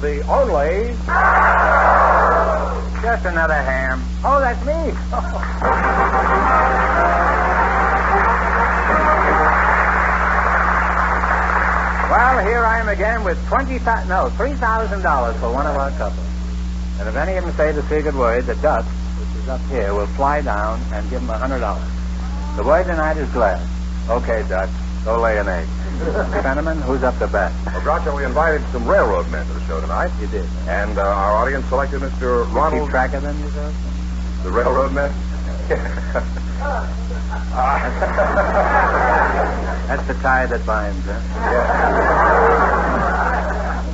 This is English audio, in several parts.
The only... Just another ham. Oh, that's me. Well, here I am again with $3,000 for one of our couples. And if any of them say the secret word, the duck, which is up here, will fly down and give them $100. The word tonight is glad. Okay, duck, go lay an egg. Fenneman, who's up to bat? Well, Groucho, we invited some railroad men to the show tonight. You did. And our audience selected Mr. Ronald... Keep track of them, you said? The railroad men? That's the tie that binds, huh? Yeah.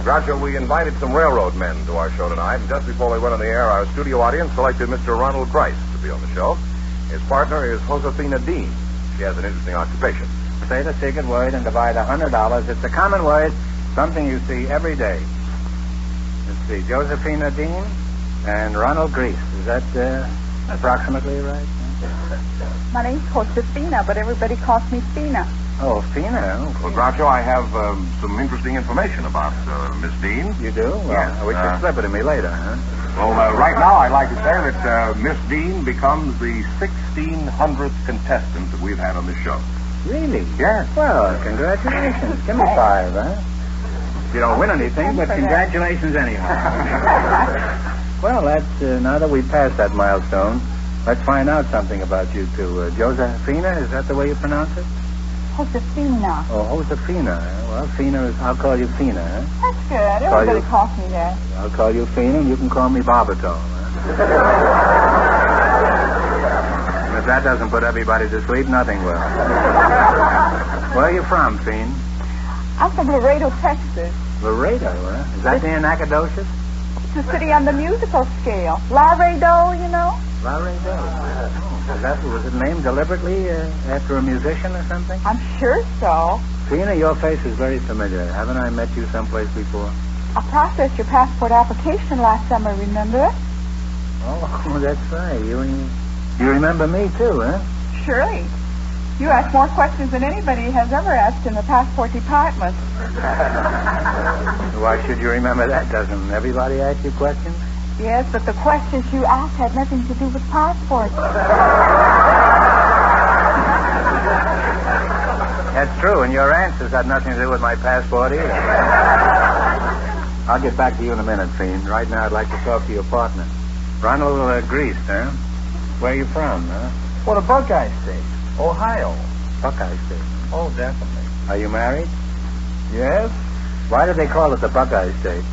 Groucho, we invited some railroad men to our show tonight, and just before we went on the air, our studio audience selected Mr. Ronald Grice to be on the show. His partner is Josefina Dean. She has an interesting occupation. Say the secret word and divide $100. It's a common word, something you see every day. Let's see, Josephina Dean and Ronald Grice. Is that approximately right? My name's Josefina, but everybody calls me Fina. Oh, Fina. Well, Groucho, I have some interesting information about Miss Dean. You do? Well, Yes, I wish you'd slip it to me later, huh? Well, right now, I'd like to say that Miss Dean becomes the 1,600th contestant that we've had on this show. Really? Yes. Well, congratulations. Give me 5, huh? You don't win anything, but congratulations anyhow. Well, that's, now that we've passed that milestone, let's find out something about you two. Josephina, is that the way you pronounce it? Josefina. Oh, Josefina. Well, Fina is, I'll call you Fina, huh? That's good. Everybody calls me that. I'll call you Fina, and you can call me Barbato, huh? And if that doesn't put everybody to sleep, nothing will. Where are you from, Fiend? I'm from Laredo, Texas. Laredo, huh? Is that near Nacogdoches? It's a city on the musical scale. Laredo, you know? Laredo. Was it named deliberately after a musician or something? I'm sure so. Fina, your face is very familiar. Haven't I met you someplace before? I processed your passport application last summer, remember it? Oh, that's right. You remember me, too, huh? Surely. You asked more questions than anybody has ever asked in the passport department. Why should you remember that? Doesn't everybody ask you questions? Yes, but the questions you asked had nothing to do with passports. That's true, and your answers had nothing to do with my passport either. I'll get back to you in a minute, Fiend. Right now, I'd like to talk to your partner. Ronald Grice, huh? Where are you from, huh? Well, the Buckeye State, Ohio. Buckeye State. Oh, definitely. Are you married? Yes? Why do they call it the Buckeye State?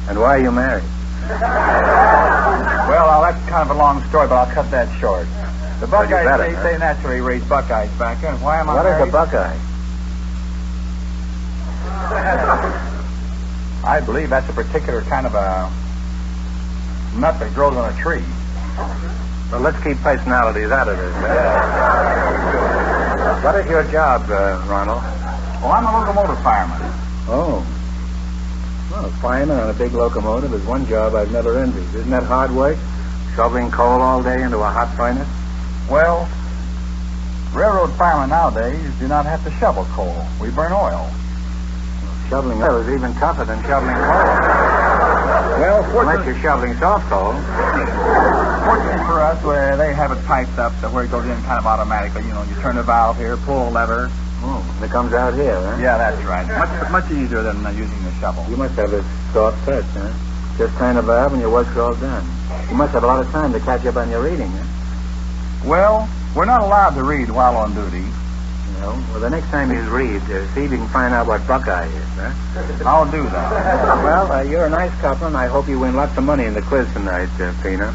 And why are you married? Well, that's kind of a long story, but I'll cut that short. The Buckeye State, huh? they naturally raise Buckeyes back there. Why am I What married? is a Buckeye? I believe that's a particular kind of a nut that grows on a tree. Well, let's keep personalities out of this. What is your job, Ronald? Well, I'm a locomotive fireman. Oh. Well, a fireman on a big locomotive is one job I've never envied. Isn't that hard work? Shoveling coal all day into a hot furnace? Well, railroad firemen nowadays do not have to shovel coal. We burn oil. Shoveling oil is even tougher than shoveling coal. Well, Unless you're shoveling soft coal. Fortunately for us, where they have it piped up to where it goes in kind of automatically. You know, you turn the valve here, pull a lever. Oh, and it comes out here, huh? Yeah, that's right. Much easier than using the shovel. You must have a soft touch, huh? Just turn the valve and your work's all done. You must have a lot of time to catch up on your reading, huh? Well, we're not allowed to read while on duty. No? Well, the next time you read, see if you can find out what Buckeye is, huh? I'll do that. Well, you're a nice couple, and I hope you win lots of money in the quiz tonight, Fina.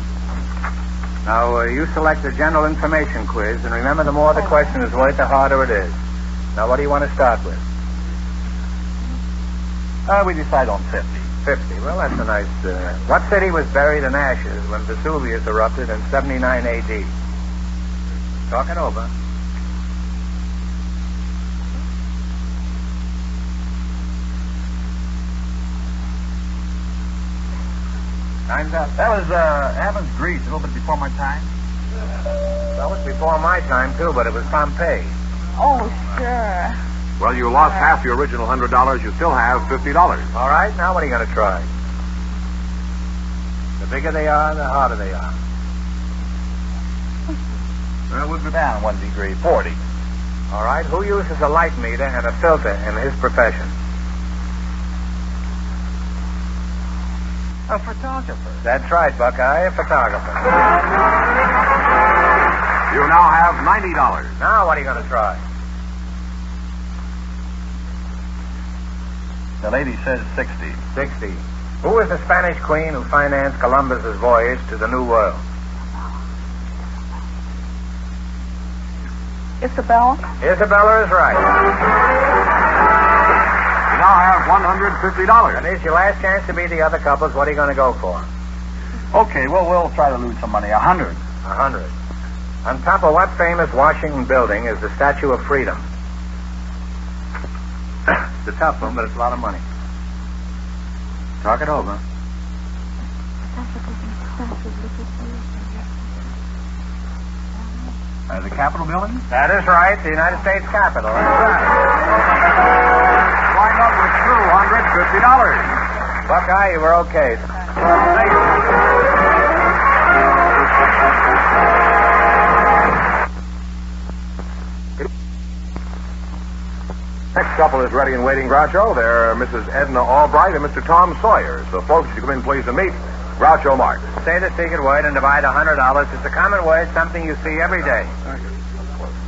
Now, you select the general information quiz, and remember, the more the question is worth, the harder it is. Now, what do you want to start with? We decide on 50. 50. Well, that's a nice... What city was buried in ashes when Vesuvius erupted in 79 A.D.? Talk it over. Time's up. That was Athens, Greece, a little bit before my time. That was before my time, too, but it was Pompeii. Oh, sure. Well, you lost half your original $100. You still have $50. All right, now what are you going to try? The bigger they are, the harder they are. Well, we'll go down 1 degree, 40. All right, who uses a light meter and a filter in his profession? A photographer. That's right, Buckeye, a photographer. You now have $90. Now what are you going to try? The lady says 60. 60. Who was the Spanish queen who financed Columbus's voyage to the New World? Isabella? Isabella is right. You now have $150. And here's your last chance to beat the other couples. What are you going to go for? Okay, well, we'll try to lose some money. 100. 100. On top of what famous Washington building is the Statue of Freedom? It's a tough one, but it's a lot of money. Talk it over. The Capitol building? That is right, the United States Capitol. Wind up with $250. Buckeye, you were okay. Thank you. Next couple is ready and waiting, Groucho. They're Mrs. Edna Albright and Mr. Tom Sawyer. So, folks, you come in, please, to meet Groucho Marx. Say the secret word and divide $100. It's a common word, something you see every day.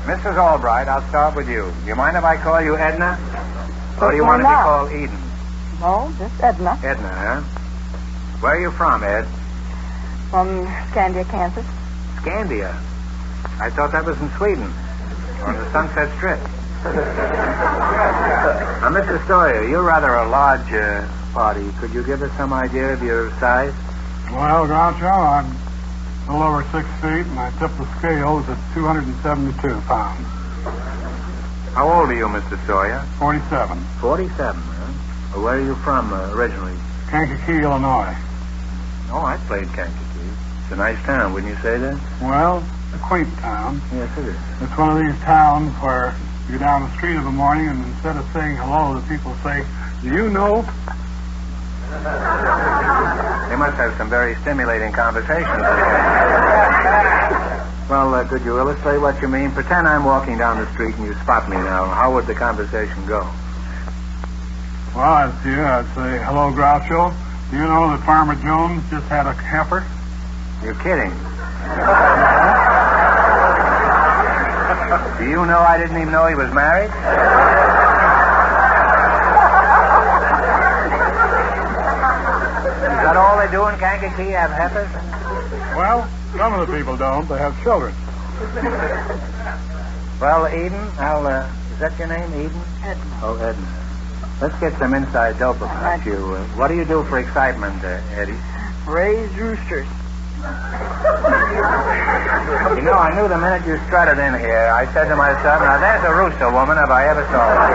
Mrs. Albright, I'll start with you. Do you mind if I call you Edna? Or do you want to be called Eden? No, just Edna. Edna, huh? Where are you from, Ed? From Scandia, Kansas. Scandia? I thought that was in Sweden. On the Sunset Strip. Now, Mr. Sawyer, you're rather a large party. Could you give us some idea of your size? Well, Groucho, I'm a little over 6 feet, and I tip the scales at 272 pounds. How old are you, Mr. Sawyer? 47. 47, huh? Well, where are you from originally? Kankakee, Illinois. Oh, I played Kankakee. It's a nice town, wouldn't you say that? Well, a quaint town. Yes, it is. It's one of these towns where you go down the street of the morning, and instead of saying hello, the people say, "Do you know?" They must have some very stimulating conversations. Well, could you illustrate what you mean? Pretend I'm walking down the street and you spot me now. How would the conversation go? Well, I'd say, "Hello, Groucho. Do you know that Farmer Jones just had a heifer?" You're kidding. Do you know I didn't even know he was married? Is that all they do in Kankakee, have heifers? Well, some of the people don't. They have children. Well, Eden, is that your name, Eden? Edna. Oh, Edna. Let's get some inside dope about you. What do you do for excitement, Eddie? Raise roosters. You know, I knew the minute you strutted in here, I said to myself, now there's a rooster woman if I ever saw one.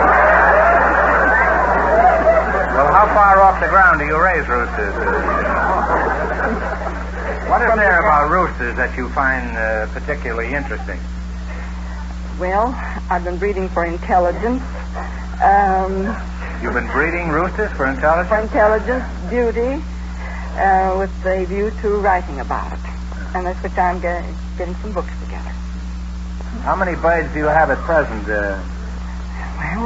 Well, how far off the ground do you raise roosters? What is there about roosters that you find particularly interesting? Well, I've been breeding for intelligence. You've been breeding roosters for intelligence? For intelligence, beauty, with a view to writing about it. And that's what I'm getting some books together. How many birds do you have at present? Well,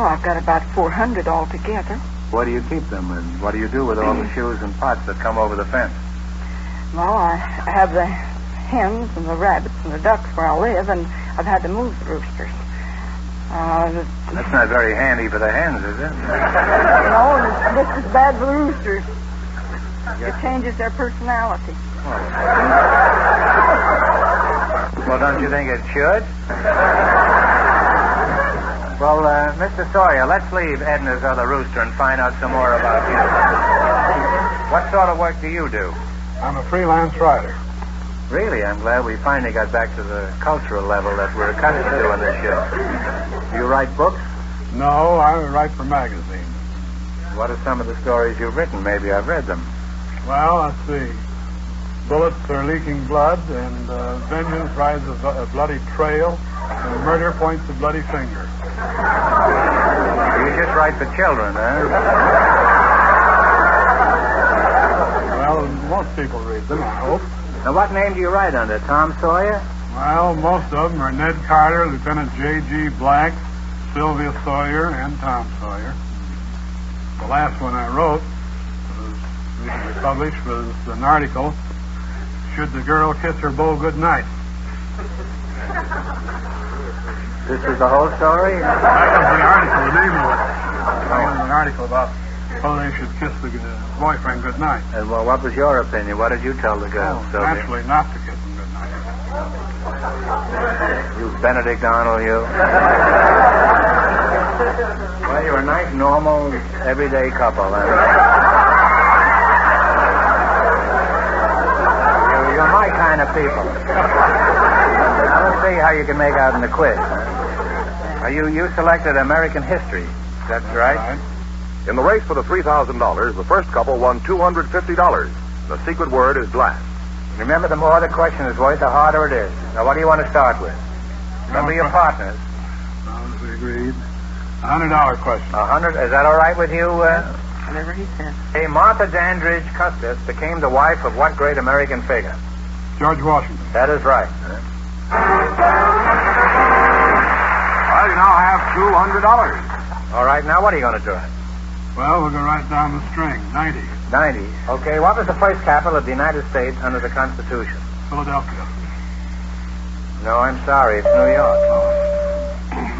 I've got about 400 altogether. Where do you keep them, and what do you do with all the shoes and pots that come over the fence? Well, I have the hens and the rabbits and the ducks where I live, and I've had to move the roosters. That's not very handy for the hens, is it? No, this is bad for the roosters. It changes their personality. Well, don't you think it should? Well, Mr. Sawyer, let's leave Edna's other rooster and find out some more about you. What sort of work do you do? I'm a freelance writer. Really, I'm glad we finally got back to the cultural level that we're accustomed to on this show. Do you write books? No, I write for magazines. What are some of the stories you've written? Maybe I've read them. Well, let's see. Bullets are leaking blood, and vengeance rides a bloody trail, and murder points a bloody finger. You just write for children, huh? Well, most people read them, I hope. Now, what name do you write under? Tom Sawyer? Well, most of them are Ned Carter, Lieutenant J.G. Black, Sylvia Sawyer, and Tom Sawyer. The last one I wrote, was recently published, was an article, Should the Girl Kiss Her Beau Goodnight? This is the whole story? That was the article, the name of it. It was an article about whether they should kiss the boyfriend goodnight. Well, what was your opinion? What did you tell the girl, Sylvia? Naturally not to kiss him goodnight. You Benedict Arnold, you. Well, you're a nice, normal, everyday couple, then. You're my kind of people. Now, let's see how you can make out in the quiz. You selected American history. That's right. In the race for the $3,000, the first couple won $250. The secret word is glass. Remember, the more the question is worth, the harder it is. Now, what do you want to start with? Remember your partners. As we agreed. $100 question. 100. Is that all right with you? Whatever he says. Hey, Martha Dandridge Custis became the wife of what great American figure? George Washington. That is right. Well, you now have $200. All right, now what are you going to do? Well, we'll go right down the string. 90. 90. Okay, what was the first capital of the United States under the Constitution? Philadelphia. No, I'm sorry. It's New York.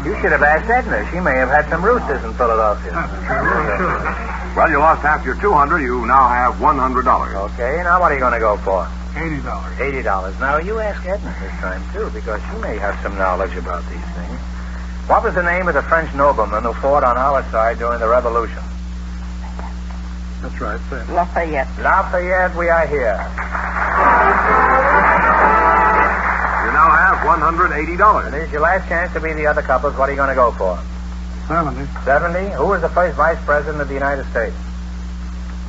You should have asked Edna. She may have had some roosters in Philadelphia. That's true. Well, you lost half your $200. You now have $100. Okay, now what are you going to go for? $80. $80. Now, you ask Edna this time, too, because she may have some knowledge about these things. What was the name of the French nobleman who fought on our side during the Revolution? That's right, say it. Lafayette. Lafayette, we are here. You now have $180. This is your last chance to be the other couples. What are you going to go for? 70. 70? Who was the first vice president of the United States?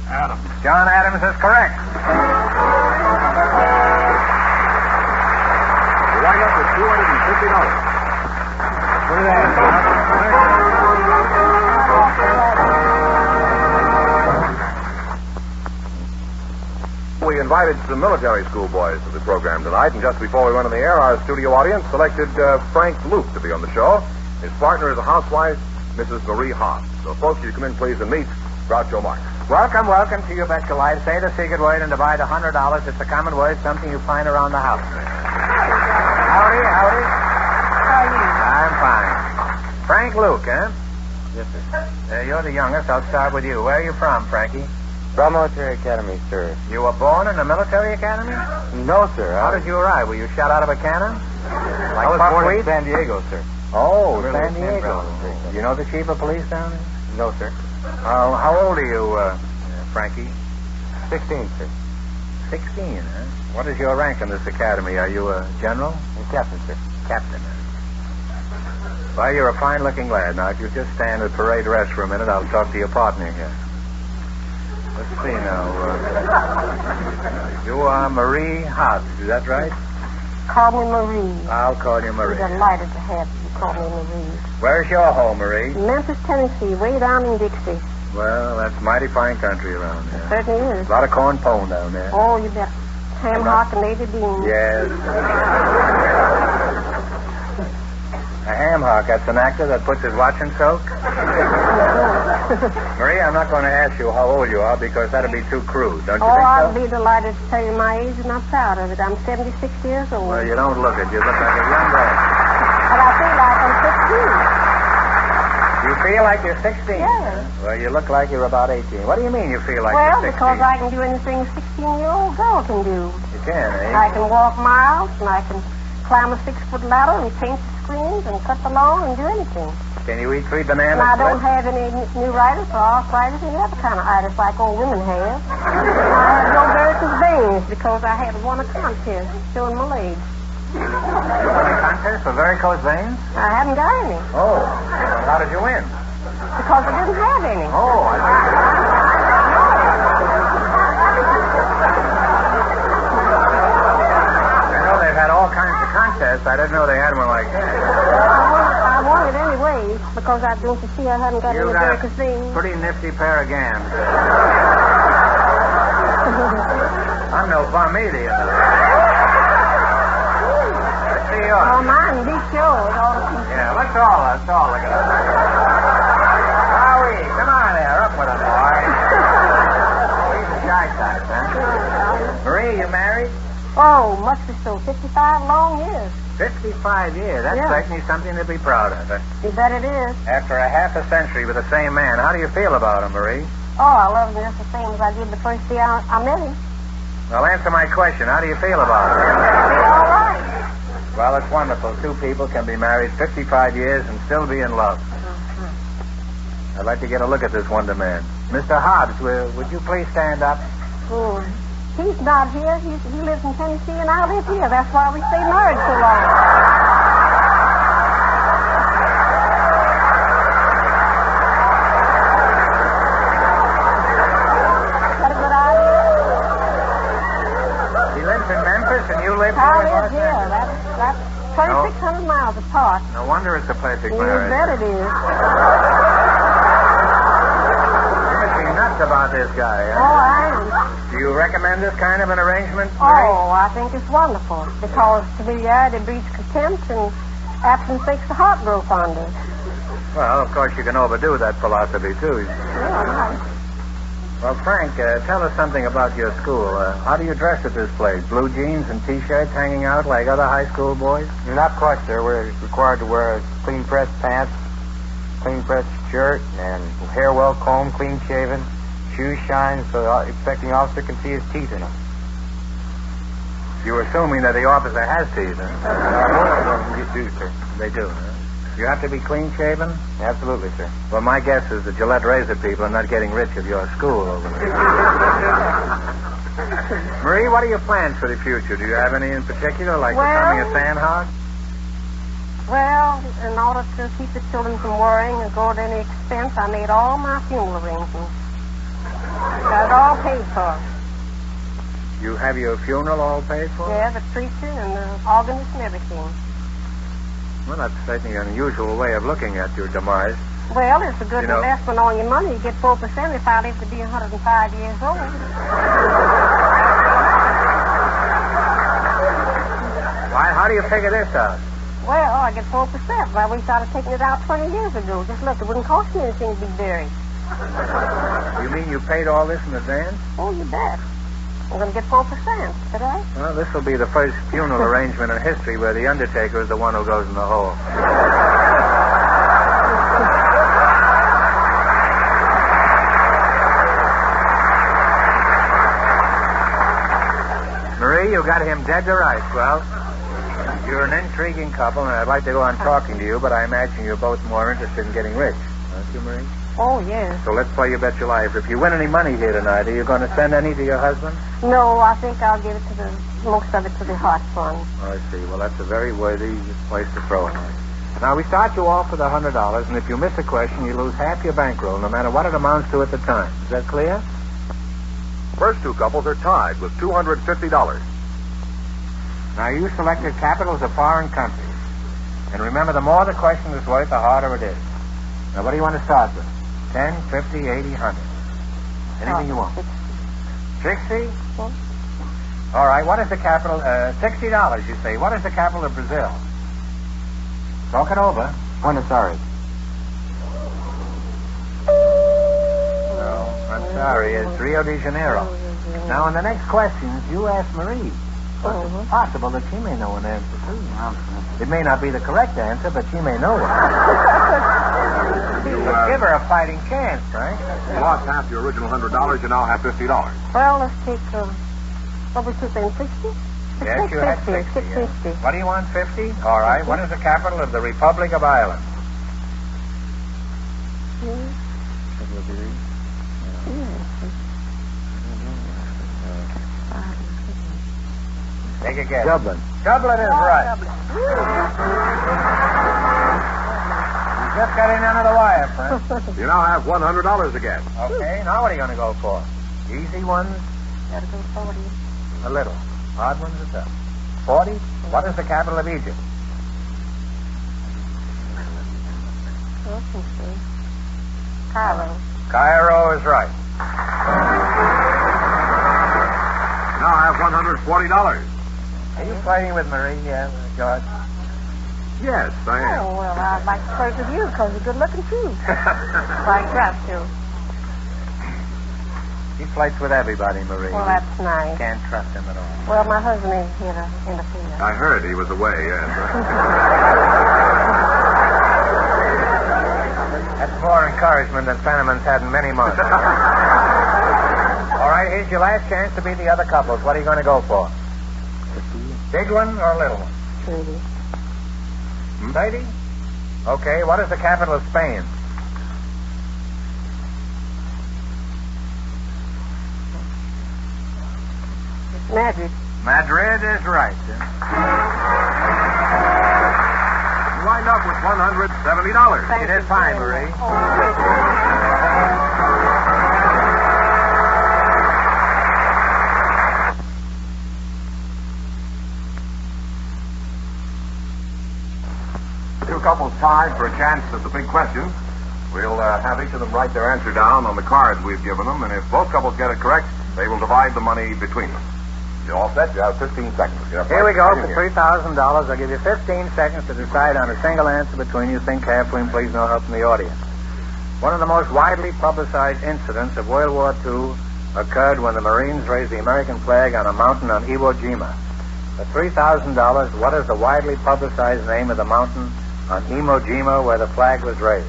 Adams. John Adams is correct. You wind up with $250. What is that? We invited some military school boys to the program tonight, and just before we went on the air, our studio audience selected Frank Luke to be on the show. His partner is a housewife, Mrs. Marie Hobbs. So, folks, you come in, please, and meet Groucho Marx. Welcome to You Bet Your Life. Say the secret word and divide $100. It's a common word, something you find around the house. Howdy. How are you? I'm fine. Frank Luke, huh? Yes, sir. You're the youngest. I'll start with you. Where are you from, Frankie? From Military Academy, sir. You were born in a military academy? No, sir. How did you arrive? Were you shot out of a cannon? Like I was Buck born in Wheat? San Diego, sir. Oh, Really, San San Diego. Francisco. You know the chief of police down there? No, sir. How old are you, Frankie? 16, sir. 16, huh? What is your rank in this academy? Are you a general? And captain, sir. Captain. Well, you're a fine-looking lad. Now, if you just stand at parade rest for a minute, I'll talk to your partner here. Let's see now. You are Marie Hobbs, is that right? Call me Marie. I'll call you Marie. We're delighted to have you call me Marie. Where's your home, Marie? Memphis, Tennessee, way down in Dixie. Well, that's mighty fine country around there. Certainly is. A lot of corn pone down there. Oh, you bet. Ham hock and Lady Beans. Yes. A ham hock, that's an actor that puts his watch in soak? Marie, I'm not going to ask you how old you are because that'd be too crude, don't you Oh, think I'll so? be delighted to tell you my age, and I'm proud of it. I'm 76 years old. Well, you don't look it. You look like a young girl. But I feel like I'm 16. You feel like you're 16? Yeah. Well, you look like you're about 18. What do you mean you feel like Well, you're 16? because I can do anything a 16-year-old girl can do. You can, eh? I can walk miles, and I can climb a 6-foot ladder and paint the screens and cut the lawn and do anything. Can you eat 3 bananas? And I don't splits? have any neuritis or arthritis, any other kind of itis like old women have. I have no varicose veins because I had won a contest showing my legs. You won a contest for varicose veins? I haven't got any Oh. Well, how did you win? because I didn't have any. Oh, I know they've had all kinds of contests. I didn't know they had one like that. I won it anyway because I don't you see I haven't got You any got varicose veins. a pretty nifty pair of gams. I'm no bum either, you know. Let's see yours. Oh, mine, these shows. Yeah, let's all look at it. Howie, come on there, up with it, boy. Oh, he's a shy type, huh? Marie, you married? Oh, must be so. 55 long years. 55 years. That's Yeah. certainly something to be proud of. You bet it is. After a half a century with the same man, how do you feel about him, Marie? Oh, I love him just the same as I did the first day I met him. Well, answer my question. How do you feel about him? All right. Well, it's wonderful. 2 people can be married 55 years and still be in love. I'd like to get a look at this wonder man. Mr. Hobbs, would you please stand up? Oh, he's not here. He lives in Tennessee, and I live here. That's why we stay married so long. And you live I here? live here. That's 2,600 miles apart. No wonder it's a perfect You marriage. bet it is. You must be nuts about this guy, Oh, huh? I am. Do you recommend this kind of an arrangement, Marie? Oh, I think it's wonderful because familiarity breeds contempt and absence makes the heart grow fonder. Well, of course, you can overdo that philosophy, too. Yeah, Well, Frank, tell us something about your school. How do you dress at this place? Blue jeans and T-shirts hanging out like other high school boys? Not quite, sir. We're required to wear clean pressed pants, clean pressed shirt, and hair well combed, clean shaven, shoes shine so the expecting officer can see his teeth in them. You're assuming that the officer has teeth, huh? You do, sir. They do, huh? You have to be clean-shaven? Absolutely, sir. Well, my guess is the Gillette razor people are not getting rich of your school over there. Marie, what are your plans for the future? Do you have any in particular, like becoming a sandhog? Well, in order to keep the children from worrying or go to any expense, I made all my funeral arrangements. Got it all paid for. You have your funeral all paid for? Yeah, the preacher and the organist and everything. Well, that's certainly an unusual way of looking at your demise. Well, it's a good You know- investment on your money. You get 4% if I live to be 105 years old. Why, how do you figure this out? Well, I get 4%. Well, we started taking it out 20 years ago. Just look, it wouldn't cost me anything to be buried. You mean you paid all this in advance? Oh, you bet. I'm going to get 4% today. Well, this will be the first funeral arrangement in history where the undertaker is the one who goes in the hole. Marie, you got him dead to rights. Well, you're an intriguing couple, and I'd like to go on talking to you, but I imagine you're both more interested in getting rich. Aren't you, Marie? Oh, yes. So let's play You Bet Your Life. If you win any money here tonight, are you going to send any to your husband? No, I think I'll give it to most of it to the Heart Fund. Oh, I see. Well, that's a very worthy place to throw it. Now, we start you off with $100, and if you miss a question, you lose half your bankroll, no matter what it amounts to at the time. Is that clear? First 2 couples are tied with $250. Now, you selected capitals of foreign countries. And remember, the more the question is worth, the harder it is. Now, what do you want to start with? 10, 50, 80, 100. Anything you want. 60? All right, what is the capital? $60, you say. What is the capital of Brazil? Talk it over. Buenos Aires. No, I'm sorry. It's Rio de Janeiro. Now, in the next questions, you ask Marie. But it's possible that she may know an answer, too. It may not be the correct answer, but she may know one. Give her a fighting chance, Frank. You lost half your original $100. You now have $50. Well, let's take, what was it then, 60? Yes, you had 60. 650. What do you want, 50? All right. What is the capital of the Republic of Ireland? Take a guess. Dublin. Dublin is right. You just got in under the wire, friend. You now have $100 again. Okay, now what are you going to go for? Easy ones, Gotta go 40. a little. Hard ones are tough. 40? What is the capital of Egypt? Let's see. Cairo. Cairo is right. You now have $140. Are you fighting with Marie yet, George? Yes, I am. Oh, well, I'd like to flirt with you because you're good looking, too. Like Gruff, too. He flirts with everybody, Marie. Well, that's nice. Can't trust him at all. Well, my husband is here to interfere. I heard he was away, yes. That's more encouragement than Fenneman's had in many months. All right, here's your last chance to beat the other couples. What are you going to go for? Big one or a little one? 30. 30? Okay, what is the capital of Spain? Madrid. Madrid is right. You wind up with $170. Thank You did you fine, very Marie. much. Oh, Two couples tied for a chance at the big question. We'll have each of them write their answer down on the cards we've given them, and if both couples get it correct, they will divide the money between them. You all set? You have 15 seconds. Here we go for $3,000. I'll give you 15 seconds to decide on a single answer between you. Think carefully and please no help from the audience. One of the most widely publicized incidents of World War II occurred when the Marines raised the American flag on a mountain on Iwo Jima. For $3,000, what is the widely publicized name of the mountain on Iwo Jima where the flag was raised?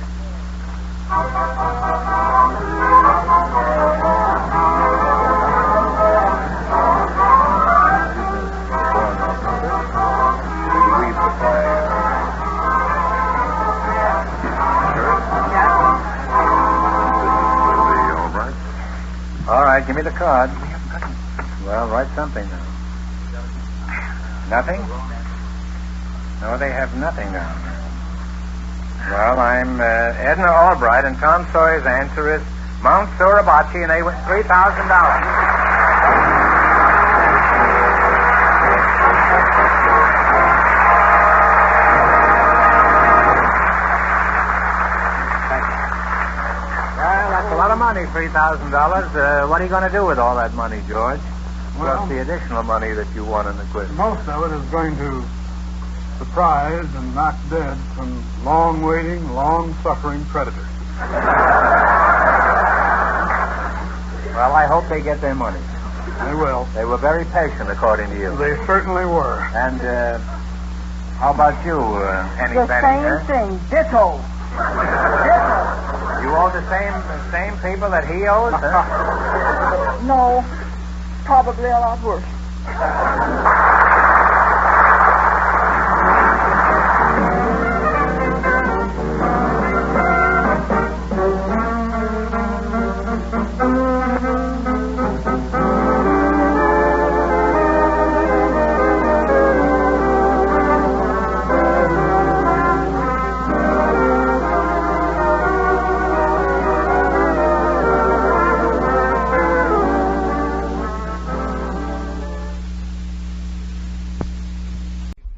All right, give me the card. Well, write something now. Nothing? No, they have nothing now. Well, I'm Edna Albright, and Tom Sawyer's answer is Mount Suribachi, and they win $3,000. A lot of money, $3,000. What are you going to do with all that money, George? Well, Plus the additional money that you won in the quiz. most of it is going to surprise and knock dead some long-waiting, long-suffering predators. Well, I hope they get their money. They will. They were very patient, according to you. They certainly were. And how about you, Henny The Benny? same thing. Ditto. Ditto. You owe the same people that he owes, huh? No, probably a lot worse.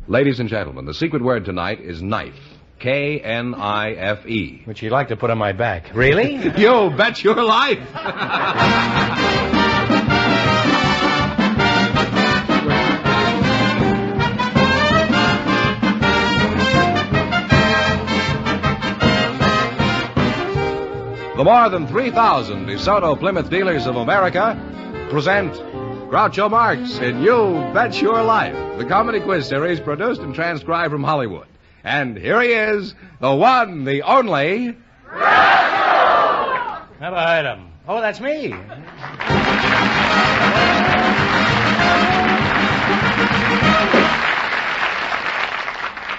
Ladies and gentlemen, the secret word tonight is knife. K-N-I-F-E. Would you like to put on my back? Really? You bet your life. The more than 3,000 DeSoto Plymouth dealers of America present Groucho Marx in You Bet Your Life, the comedy quiz series produced and transcribed from Hollywood. And here he is, the one, the only... Never heard of him. Oh, that's me.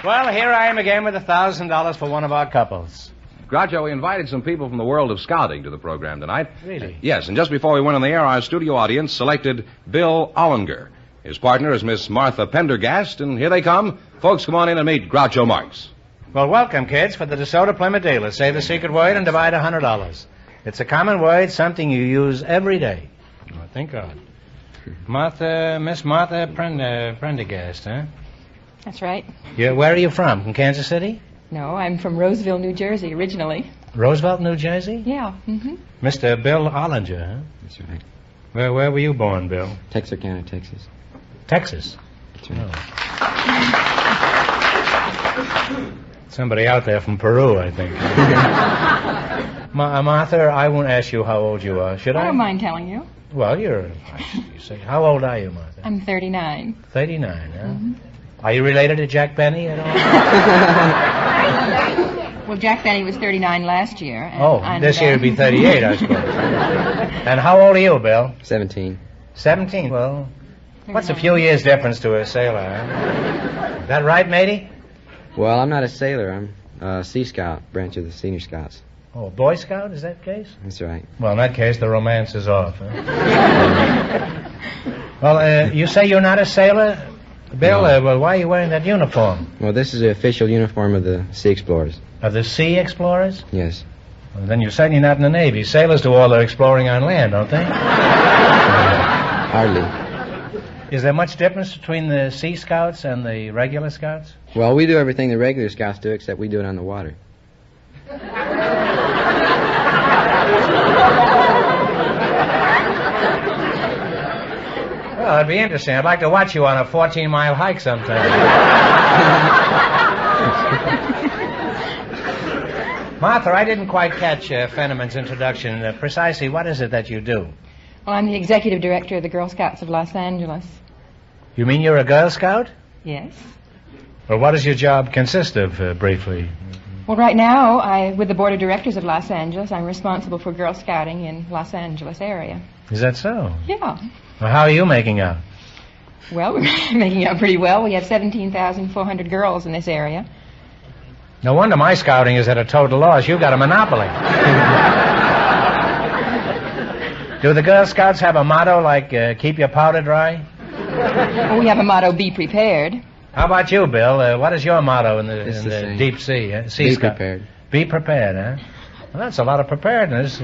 Well, here I am again with $1,000 for one of our couples. Groucho, we invited some people from the world of scouting to the program tonight. Really? Yes, and just before we went on the air, our studio audience selected Bill Ollinger. His partner is Miss Martha Pendergast, and here they come. Folks, come on in and meet Groucho Marx. Well, welcome, kids, for the DeSoto Plymouth dealer. Say the secret word and divide $100. It's a common word, something you use every day. Oh, thank God. Miss Martha Prendergast, huh? That's right. Where are you from? From Kansas City? No, I'm from Roseville, New Jersey, originally. Roosevelt, New Jersey? Yeah. Mm-hmm. Mr. Bill Ollinger, huh? That's right. Where were you born, Bill? Texarkana, Texas. Texas? That's right. Oh. Somebody out there from Peru, I think. Martha, I won't ask you how old you are, should I? I don't mind telling you. Well, you say, how old are you, Martha? I'm 39. 39, huh? Mm-hmm. Are you related to Jack Benny at all? Well, Jack Benny was 39 last year. And this year would be 38, I suppose. And how old are you, Bill? 17. 17? Well, what's a few years difference to a sailor, huh? Is that right, matey? Well, I'm not a sailor. I'm a Sea Scout, branch of the Senior Scouts. Oh, a Boy Scout, is that the case? That's right. Well, in that case, the romance is off, huh? Well, you say you're not a sailor? Bill, No. Well, why are you wearing that uniform? Well, this is the official uniform of the Sea Explorers. Of the Sea Explorers? Yes. Well, then you're certainly not in the Navy. Sailors do all their exploring on land, don't they? Hardly. Is there much difference between the Sea Scouts and the regular Scouts? Well, we do everything the regular Scouts do, except we do it on the water. Well, that'd be interesting. I'd like to watch you on a 14-mile hike sometime. Martha, I didn't quite catch Fenneman's introduction. Precisely what is it that you do? Well, I'm the executive director of the Girl Scouts of Los Angeles. You mean you're a Girl Scout? Yes. Well, what does your job consist of, briefly? Well, right now, with the board of directors of Los Angeles, I'm responsible for Girl Scouting in Los Angeles area. Is that so? Yeah. Well, how are you making out? Well, we're making out pretty well. We have 17,400 girls in this area. No wonder my scouting is at a total loss. You've got a monopoly. Do the Girl Scouts have a motto like, keep your powder dry? Well, we have a motto, be prepared. How about you, Bill? What is your motto in the same. deep sea? Sea Be Scout? prepared. Be prepared, huh? Well, that's a lot of preparedness.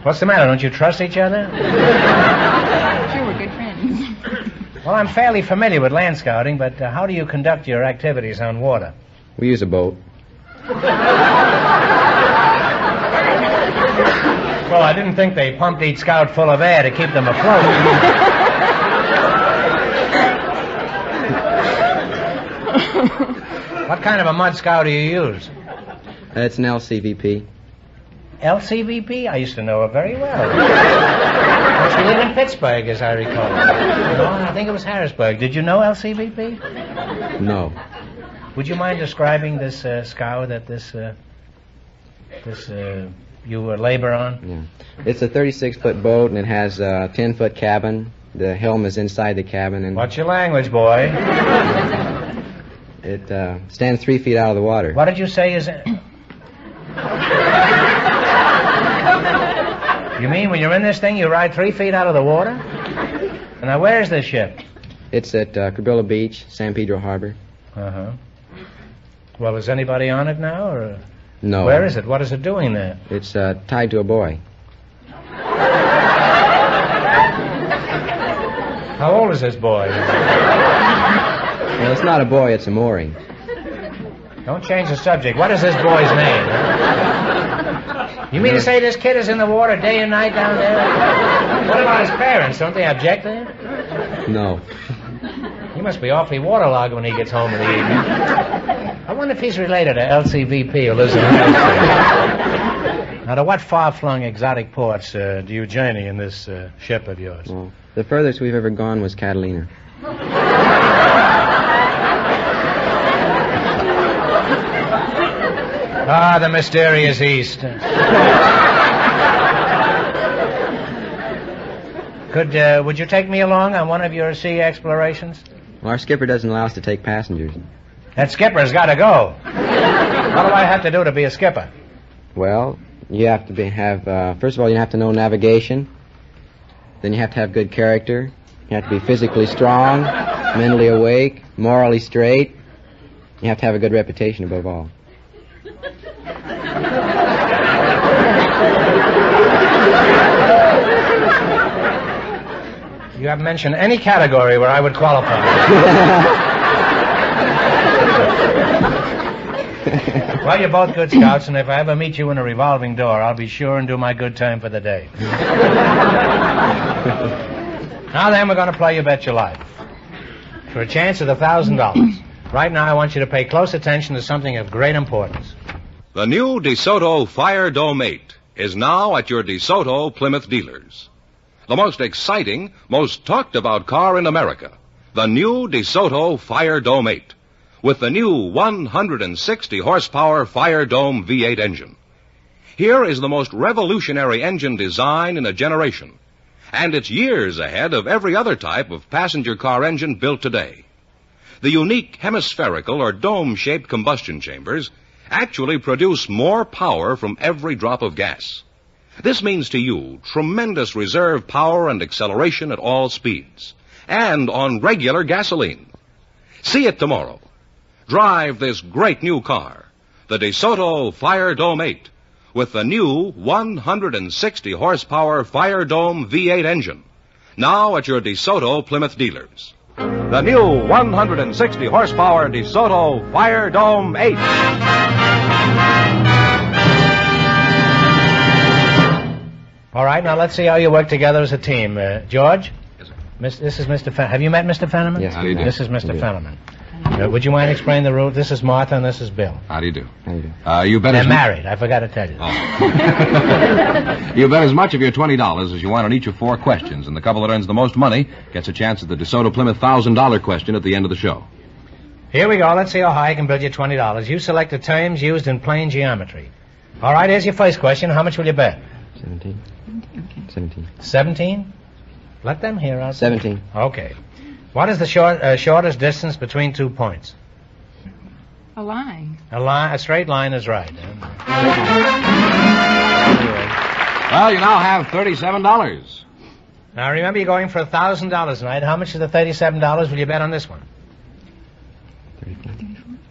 What's the matter? Don't you trust each other? Sure, we're good friends. Well, I'm fairly familiar with land scouting, but how do you conduct your activities on water? We use a boat. Well, I didn't think they pumped each scout full of air to keep them afloat. What kind of a mud scout do you use? It's an LCVP. LCVP? I used to know it very well. She lived in Pittsburgh, as I recall. No, I think it was Harrisburg. Did you know LCVP? No. Would you mind describing this scow that you labor on? Yeah. It's a 36-foot boat, and it has a 10-foot cabin. The helm is inside the cabin, and What's your language, boy? it stands 3 feet out of the water. What did you say is it? You mean when you're in this thing, you ride 3 feet out of the water? Now, where is this ship? It's at Cabrillo Beach, San Pedro Harbor. Uh-huh. Well, is anybody on it now, or No. where is it? What is it doing there? It's tied to a buoy. How old is this boy? Well, it's not a buoy, it's a mooring. Don't change the subject. What is this boy's name? You mean to say this kid is in the water day and night down there? What about his parents? Don't they object to him? No. He must be awfully waterlogged when he gets home in the evening. I wonder if he's related to LCVP or lives in Harrisburg. Now, to what far-flung exotic ports do you journey in this ship of yours? Well, the furthest we've ever gone was Catalina. Ah, the mysterious East. Would you take me along on one of your sea explorations? Well, our skipper doesn't allow us to take passengers. That skipper's got to go. What do I have to do to be a skipper? Well, you have to first of all, you have to know navigation. Then you have to have good character. You have to be physically strong, mentally awake, morally straight. You have to have a good reputation above all. You haven't mentioned any category where I would qualify. Well, you're both good scouts, and if I ever meet you in a revolving door, I'll be sure and do my good time for the day. Now then, we're going to play You Bet Your Life for a chance at $1,000. Right now, I want you to pay close attention to something of great importance. The new DeSoto Fire Dome 8 is now at your DeSoto Plymouth dealers. The most exciting, most talked about car in America. The new DeSoto Fire Dome 8. With the new 160 horsepower Fire Dome V8 engine. Here is the most revolutionary engine design in a generation. And it's years ahead of every other type of passenger car engine built today. The unique hemispherical or dome-shaped combustion chambers actually produce more power from every drop of gas. This means to you tremendous reserve power and acceleration at all speeds, and on regular gasoline. See it tomorrow. Drive this great new car, the DeSoto Fire Dome 8, with the new 160 horsepower Fire Dome V8 engine, now at your DeSoto Plymouth dealers. The new 160 horsepower DeSoto Fire Dome 8. All right, now let's see how you work together as a team. George? Yes, sir. This is Mr. Have you met Mr. Fenneman? Yes, How do you do? This is Mr. Fenneman. Would you mind explaining the rules? This is Martha and this is Bill. How do you do? How you do? You bet They're as married. I forgot to tell you. You bet as much of your $20 as you want on each of 4 questions, and the couple that earns the most money gets a chance at the DeSoto Plymouth $1,000 question at the end of the show. Here we go. Let's see how high I can build you $20. You select the terms used in plane geometry. All right, here's your first question. How much will you bet? 17. 17. 17? Let them hear us. 17. Okay. What is the shortest distance between 2 points? A line. A straight line is right. Well, you now have $37. Now, remember, you're going for $1,000 tonight. How much of the $37 will you bet on this one?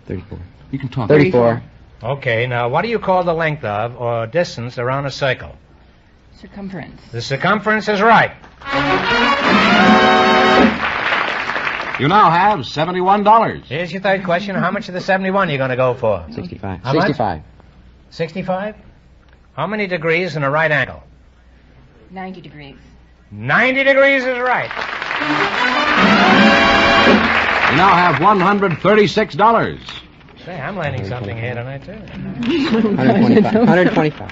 34. You can talk. 34. Okay, now, what do you call the length of or distance around a circle? Circumference. The circumference is right. You now have $71. Here's your third question. How much of the 71 are you going to go for? 65. How much? 65. 65? How many degrees in a right angle? 90 degrees. 90 degrees is right. You now have $136. Say, I'm learning something here tonight, too. 125. 125.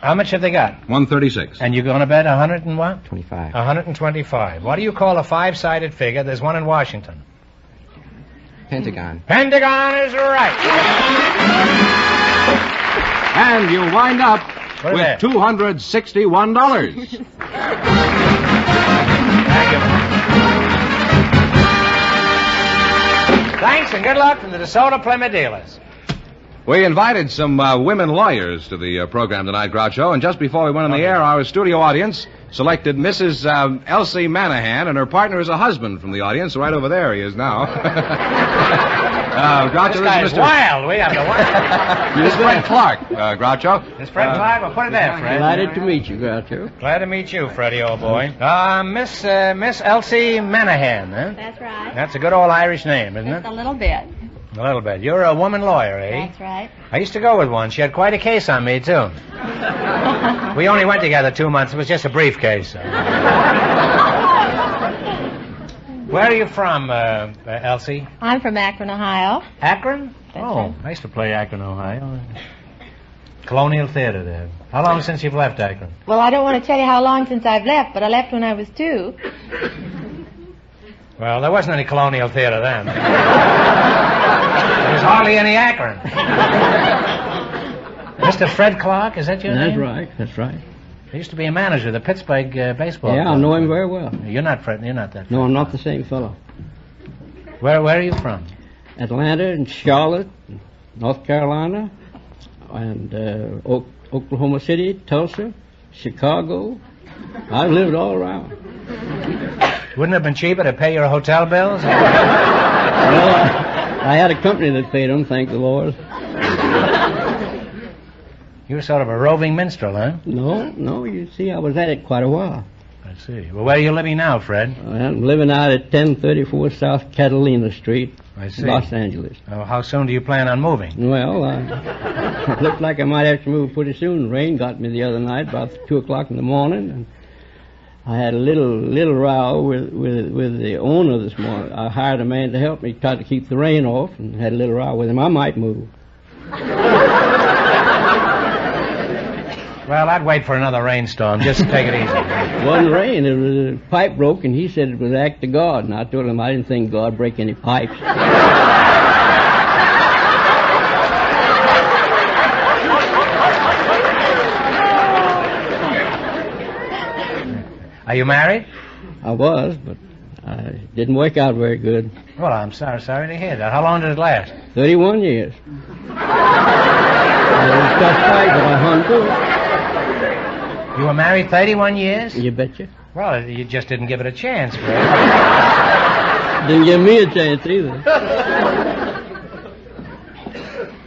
How much have they got? 136. And you're going to bet 100 and what? 25. 125. What do you call a 5-sided figure? There's one in Washington. Pentagon. Pentagon is right. And you wind up What is with that? $261. Thank you. Thanks and good luck from the DeSoto Plymouth dealers. We invited some women lawyers to the program tonight, Groucho, and just before we went on the air, our studio audience selected Mrs. Elsie Manahan, and her partner is a husband from the audience, right over there he is now. Groucho, This guy's Mr. wild. We have to watch. This is Fred Clark, Groucho. It's Fred Clark. Well, put it there, Fred. Delighted to meet you, Groucho. Glad to meet you, Freddie, old boy. Miss Elsie Manahan, huh? That's right. That's a good old Irish name, isn't Just it? a little bit. A little bit. You're a woman lawyer, eh? That's right. I used to go with one. She had quite a case on me, too. We only went together 2 months. It was just a briefcase. Where are you from, Elsie? I'm from Akron, Ohio. Akron? That's Oh, right. I used to play Akron, Ohio. Colonial Theater there. How long since you've left Akron? Well, I don't want to tell you how long since I've left, but I left when I was 2. Well, there wasn't any Colonial Theater then. There was hardly any Akron. Mr. Fred Clark, is that your name? That's right. He used to be a manager of the Pittsburgh baseball Yeah, club. I know him very well. You're not Fred. You're not that. No, I'm not the same fellow. Where are you from? Atlanta and Charlotte, North Carolina, and Oklahoma City, Tulsa, Chicago. I've lived all around. Wouldn't it have been cheaper to pay your hotel bills? Well, I had a company that paid them, thank the Lord. You were sort of a roving minstrel, huh? No, you see, I was at it quite a while. I see. Well, where are you living now, Fred? I'm living out at 1034 South Catalina Street, I see. Los Angeles. Oh, how soon do you plan on moving? Well, it looked like I might have to move pretty soon. Rain got me the other night about 2 o'clock in the morning, and I had a little row with the owner this morning. I hired a man to help me, tried to keep the rain off, and had a little row with him. I might move. Well, I'd wait for another rainstorm. Just take it easy. It wasn't rain. It was a pipe broke, and he said it was an act of God. And I told him I didn't think God break any pipes. Are you married? I was, but it didn't work out very good. Well, I'm sorry to hear that. How long did it last? 31 years. It was a tough fight, but I hung through it. You were married 31 years? You betcha. Well, you just didn't give it a chance, Fred. Didn't give me a chance either.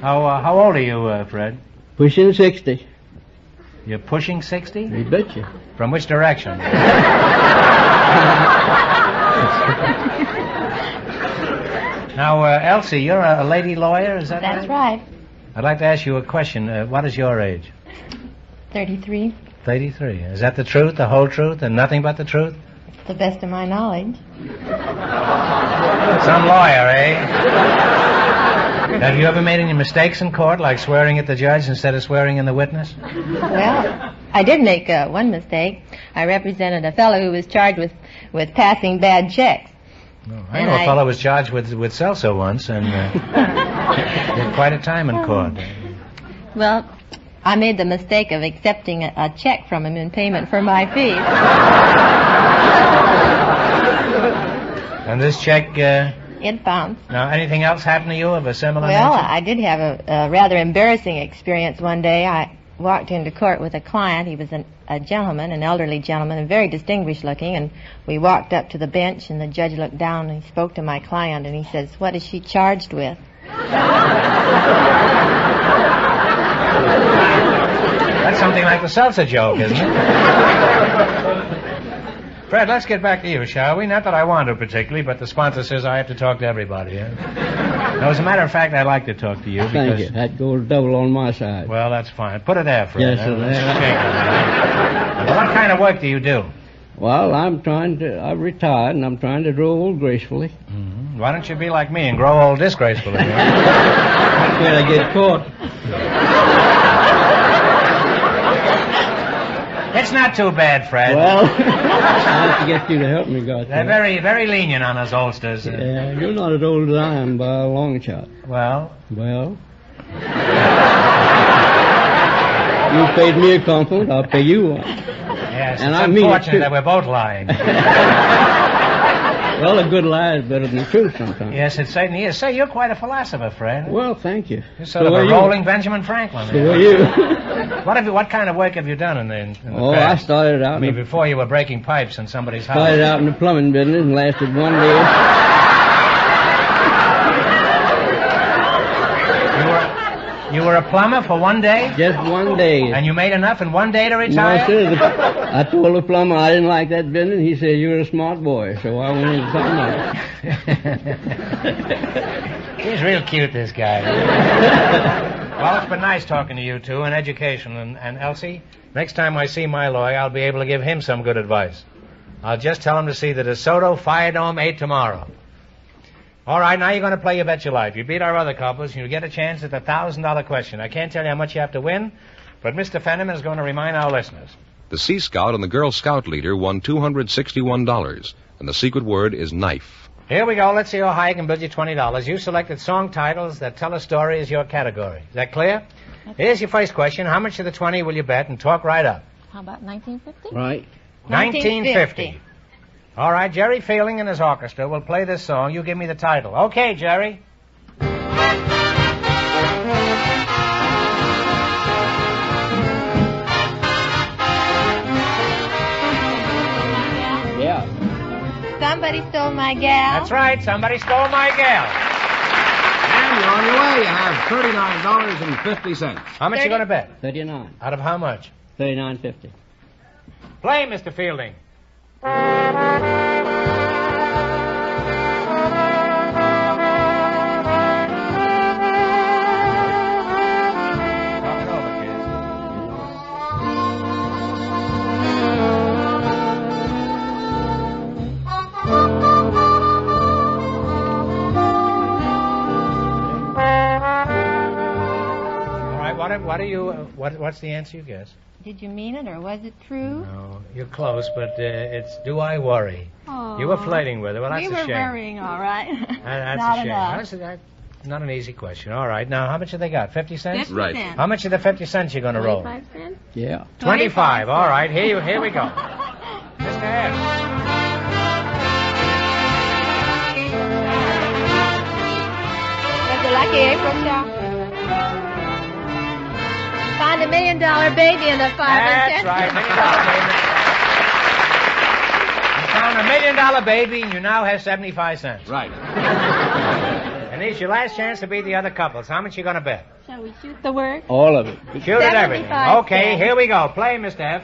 How old are you, Fred? Pushing 60. You're pushing 60? You betcha. From which direction? Now, Elsie, you're a lady lawyer, is that right? That's right. I'd like to ask you a question. What is your age? 33. 33. Is that the truth, the whole truth, and nothing but the truth? To the best of my knowledge. Some lawyer, eh? Have you ever made any mistakes in court, like swearing at the judge instead of swearing in the witness? Well, I did make one mistake. I represented a fellow who was charged with passing bad checks. Oh, I know a fellow was charged with Celso once, and had quite a time in court. Well, I made the mistake of accepting a check from him in payment for my fees. And this check... It bounced. Now, anything else happened to you of a similar nature? Well, I did have a rather embarrassing experience one day. I walked into court with a client. He was a gentleman, an elderly gentleman, and very distinguished looking, and we walked up to the bench, and the judge looked down and he spoke to my client, and he says, "What is she charged with?" That's something like the salsa joke, isn't it? Fred, let's get back to you, shall we? Not that I want to particularly, but the sponsor says I have to talk to everybody. Now, as a matter of fact, I'd like to talk to you because... Thank you. That goes double on my side. Well, that's fine. Put it there, Fred. Yes, sir. What kind of work do you do? Well, I've retired, and I'm trying to grow old gracefully. Mm-hmm. Why don't you be like me and grow old disgracefully? That's where I get caught. It's not too bad, Fred. Well, I have to get you to help me, God. They're very, very lenient on us oldsters. Yeah, you're not as old as I am by a long shot. Well? You paid me a compliment, I'll pay you one. Yes, and it's I mean unfortunate that we're both lying. Well, a good lie is better than the truth sometimes. Yes, it certainly is. Say, you're quite a philosopher, Fred. Well, thank you. You're sort of a rolling Benjamin Franklin. So are you. What kind of work have you done in the past? I started out... before you were breaking pipes in somebody's house. Started out in the plumbing business and lasted one day. You were a plumber for one day? Just one day. And you made enough in one day to retire? No, sir. I told the plumber I didn't like that business. He said, "You're a smart boy." So I went into something else. He's real cute, this guy. Well, it's been nice talking to you two and education. And Elsie, next time I see my lawyer, I'll be able to give him some good advice. I'll just tell him to see the DeSoto Fire Dome 8 tomorrow. All right, now you're going to play You Bet Your Life. You beat our other couples, and you get a chance at the $1,000 question. I can't tell you how much you have to win, but Mr. Fenneman is going to remind our listeners. The Sea Scout and the Girl Scout leader won $261, and the secret word is knife. Here we go. Let's see how high I can build you $20. You selected song titles that tell a story as your category. Is that clear? Here's your first question. How much of the 20 will you bet? And talk right up. How about 1950? Right. 1950. All right, Jerry Fielding and his orchestra will play this song. You give me the title. Okay, Jerry. Somebody stole my gal. That's right. Somebody stole my gal. And you're on your way. You have $39.50. How much you going to bet? 39. Out of how much? 39.50. Play, Mr. Fielding. What's the answer you guess? Did you mean it, or was it true? No, you're close, but it's Do I Worry? Oh. You were flirting with her. Well, that's we a shame. were worrying, all right. That's Not a shame. enough. That's not an easy question. All right, now, how much have they got? 50 cents? 50 Right. cents. How much of the 50 cents you going to roll? 25 cents? Yeah. 25. All right, here we go. Mr. F. Was it lucky April show? Find $1 million baby in the 5 That's and 10 right, $1 million baby. You found $1 million baby, and you now have 75 cents. Right. And it's your last chance to beat the other couples. How much you going to bet? Shall we shoot the word? All of it. Shoot at everything. 75 Okay, cents. here we go. Play, Mr. F.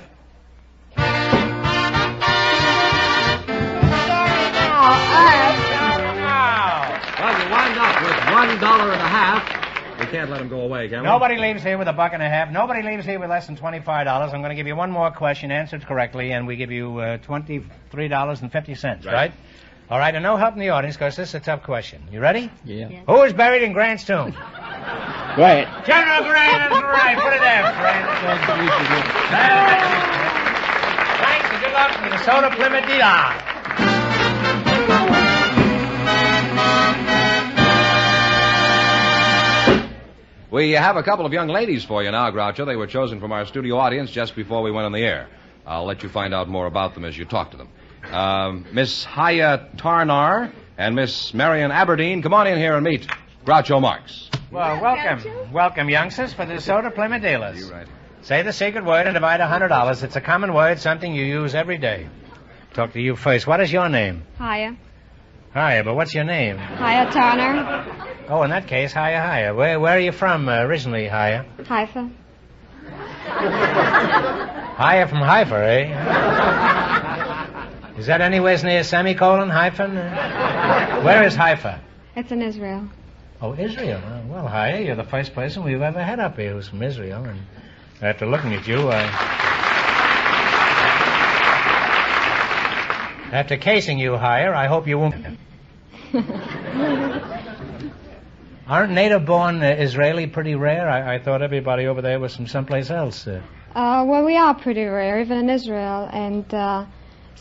Well, you wind up with $1.50. We can't let him go away, can we? Nobody leaves here with $1.50. Nobody leaves here with less than $25. I'm going to give you one more question, answered correctly, and we give you $23.50, right? All right, and no help in the audience, because this is a tough question. You ready? Yeah. Who is buried in Grant's tomb? Right. General Grant, that's right. Put it there, Grant. Thanks, and good luck, Minnesota Plymouth Dealer. We have a couple of young ladies for you now, Groucho. They were chosen from our studio audience just before we went on the air. I'll let you find out more about them as you talk to them. Miss Haya Tarnar and Miss Marion Aberdeen, come on in here and meet Groucho Marx. Well, welcome. Welcome, youngsters, for the Soda Plymouth Dealers. You right. Say the secret word and divide $100. It's a common word, something you use every day. Talk to you first. What is your name? Hiya. Hiya, but what's your name? Hiya Turner. Oh, in that case, Hiya. Where are you from originally, Hiya? Haifa. Hiya from Haifa, eh? Is that anywhere near semicolon, hyphen? Where is Haifa? It's in Israel. Oh, Israel. Well, Hiya, you're the first person we've ever had up here who's from Israel. And after looking at you, after casing you, Hiya, I hope you won't... Aren't native-born Israeli pretty rare? I thought everybody over there was from someplace else. Well, we are pretty rare, even in Israel. And as a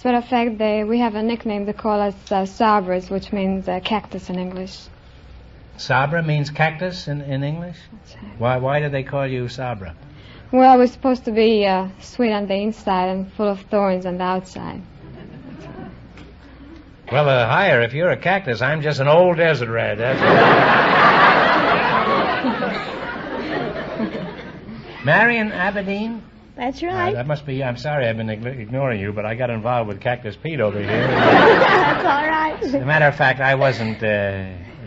matter of fact, we have a nickname. They call us sabras, which means cactus in English. Sabra means cactus in English? That's right. Why do they call you Sabra? Well, we're supposed to be sweet on the inside and full of thorns on the outside. Well, Hiya, if you're a cactus, I'm just an old desert rat. That's Marion Aberdeen? That's right. That must be... I'm sorry I've been ignoring you, but I got involved with Cactus Pete over here. That's all right. As a matter of fact, I wasn't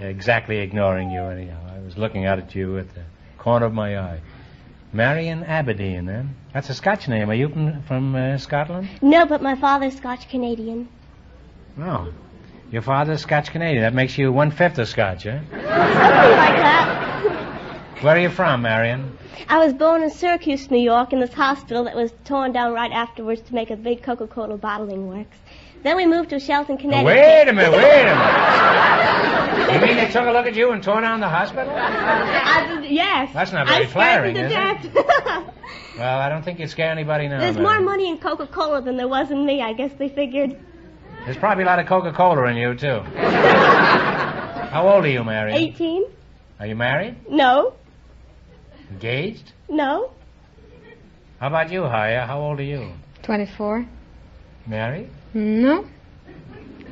exactly ignoring you anyhow. I was looking out at you at the corner of my eye. Marion Aberdeen, eh? That's a Scotch name. Are you from Scotland? No, but my father's Scotch-Canadian. Oh. Your father's Scotch-Canadian. That makes you 1/5 of Scotch, eh? Something like that. Where are you from, Marion? I was born in Syracuse, New York, in this hospital that was torn down right afterwards to make a big Coca-Cola bottling works. Then we moved to Shelton, Connecticut. Wait a minute. You mean they took a look at you and tore down the hospital? Yes. That's not very flattering, is it? it? Well, I don't think you'd scare anybody now. There's Marion. more money in Coca-Cola than there was in me. I guess they figured. There's probably a lot of Coca-Cola in you, too. How old are you, Marion? 18? Are you married? No. Engaged? No. How about you, Hiya? How old are you? 24. Married? No.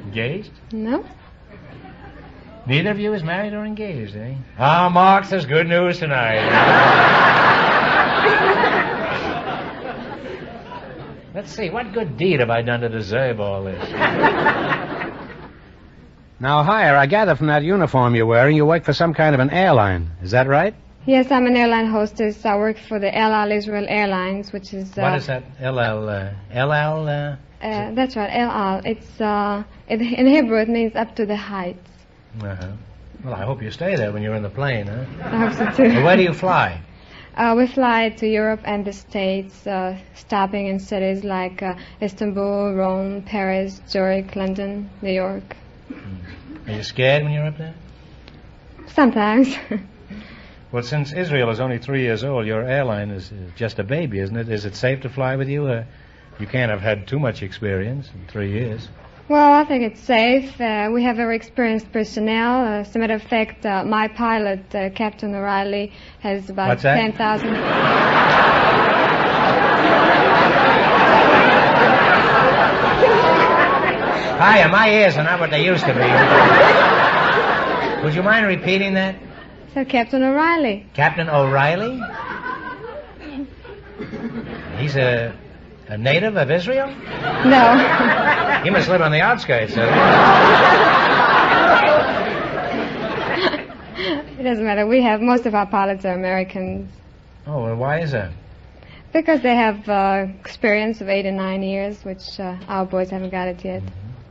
Engaged? No. Neither of you is married or engaged, eh? Ah, Marx, there's good news tonight. Let's see, what good deed have I done to deserve all this? Now, Hire, I gather from that uniform you're wearing you work for some kind of an airline. Is that right? Yes, I'm an airline hostess. I work for the El Al Israel Airlines, which is... What is that? El Al? That's right, El Al. It's, in Hebrew, it means up to the heights. Uh-huh. Well, I hope you stay there when you're in the plane, huh? I hope so, too. Well, where do you fly? We fly to Europe and the States, stopping in cities like Istanbul, Rome, Paris, Zurich, London, New York. Are you scared when you're up there? Sometimes. Well, since Israel is only 3 years old, your airline is just a baby, isn't it? Is it safe to fly with you? You can't have had too much experience in 3 years. Well, I think it's safe. We have very experienced personnel. As a matter of fact, my pilot, Captain O'Reilly, has about 10,000... Hiya, my ears are not what they used to be. Would you mind repeating that? So, Captain O'Reilly. Captain O'Reilly? He's a native of Israel? No. He must live on the outskirts. It doesn't matter. Most of our pilots are Americans. Oh, well, why is that? Because they have experience of 8 or 9 years, which our boys haven't got it yet.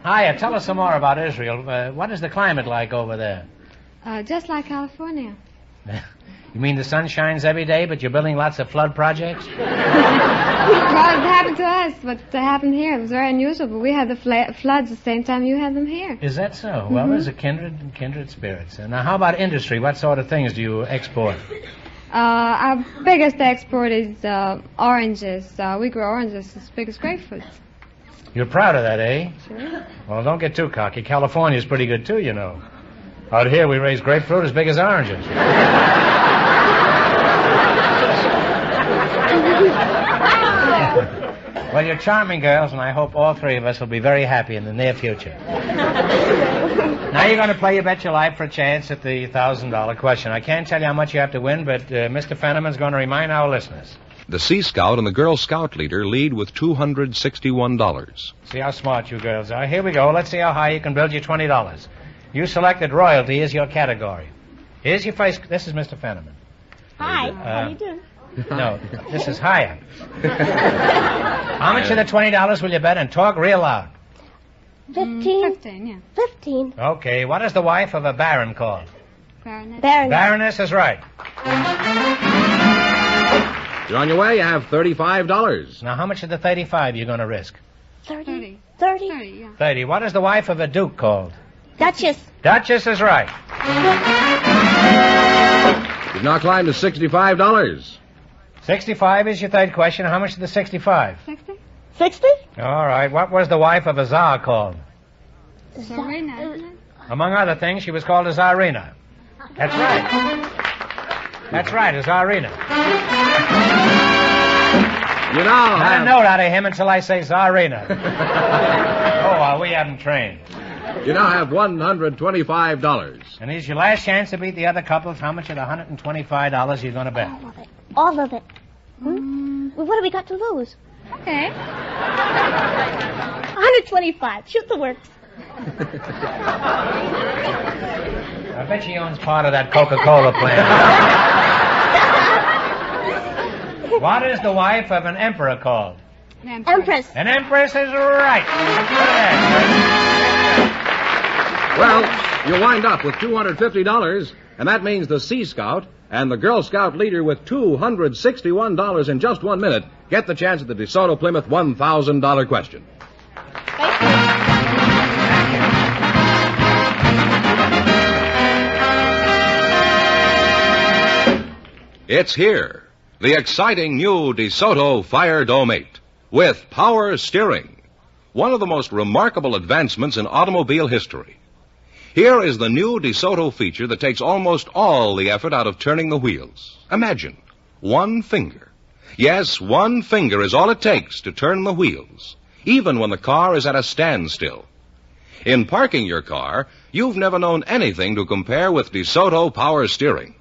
Hiya, tell us some more about Israel. What is the climate like over there? Just like California. You mean the sun shines every day, but you're building lots of flood projects? Well, it happened to us, but it happened here. It was very unusual, but we had the floods the same time you had them here. Is that so? Mm-hmm. Well, there's a kindred spirits. Now, how about industry? What sort of things do you export? Our biggest export is oranges. We grow oranges as big as grapefruits. You're proud of that, eh? Sure. Well, don't get too cocky. California's pretty good, too, you know. Out here, we raise grapefruit as big as oranges. Well, you're charming girls, and I hope all three of us will be very happy in the near future. Now you're going to play You Bet Your Life for a chance at the $1,000 question. I can't tell you how much you have to win, but Mr. Fenneman's going to remind our listeners. The Sea Scout and the Girl Scout leader lead with $261. See how smart you girls are. Here we go. Let's see how high you can build your $20. You selected royalty as your category. Here's your first... This is Mr. Fenneman. Hi. How you doing? No, this is higher. How much of the $20 will you bet, and talk real loud? 15. 15, yeah. 15. Okay, what is the wife of a baron called? Baroness. Baroness is right. You're on your way. You have $35. Now, how much of the 35 are you going to risk? 30. 30, yeah. 30. What is the wife of a duke called? Duchess. Duchess is right. You've now climbed to $65. 65 is your third question. How much of the 65? 60? 60? All right. What was the wife of a czar called? Tsarina, isn't it? Among other things, she was called a czarina. That's right. That's right, a czarina. You now Not a note out of him until I say czarina. Oh, well, we haven't trained. You now have $125. And here's your last chance to beat the other couples. How much of the $125 are you going to bet? All of it. Well, what have we got to lose? Okay. 125. Shoot the works. I bet she owns part of that Coca-Cola plant. What is the wife of an emperor called? Empress. An empress is right. Well, you wind up with $250, and that means the Sea Scout and the Girl Scout leader with $261 in just 1 minute get the chance at the DeSoto Plymouth $1,000 question. It's here, the exciting new DeSoto Fire Dome 8 with power steering, one of the most remarkable advancements in automobile history. Here is the new DeSoto feature that takes almost all the effort out of turning the wheels. Imagine, one finger. Yes, one finger is all it takes to turn the wheels, even when the car is at a standstill. In parking your car, you've never known anything to compare with DeSoto power steering.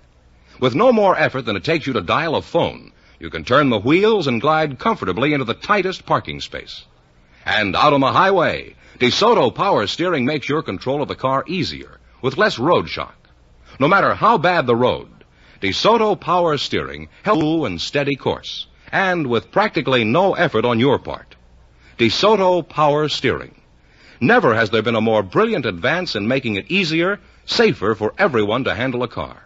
With no more effort than it takes you to dial a phone, you can turn the wheels and glide comfortably into the tightest parking space. And out on the highway, DeSoto Power Steering makes your control of the car easier, with less road shock. No matter how bad the road, DeSoto Power Steering helps you and steady course, and with practically no effort on your part. DeSoto Power Steering. Never has there been a more brilliant advance in making it easier, safer for everyone to handle a car.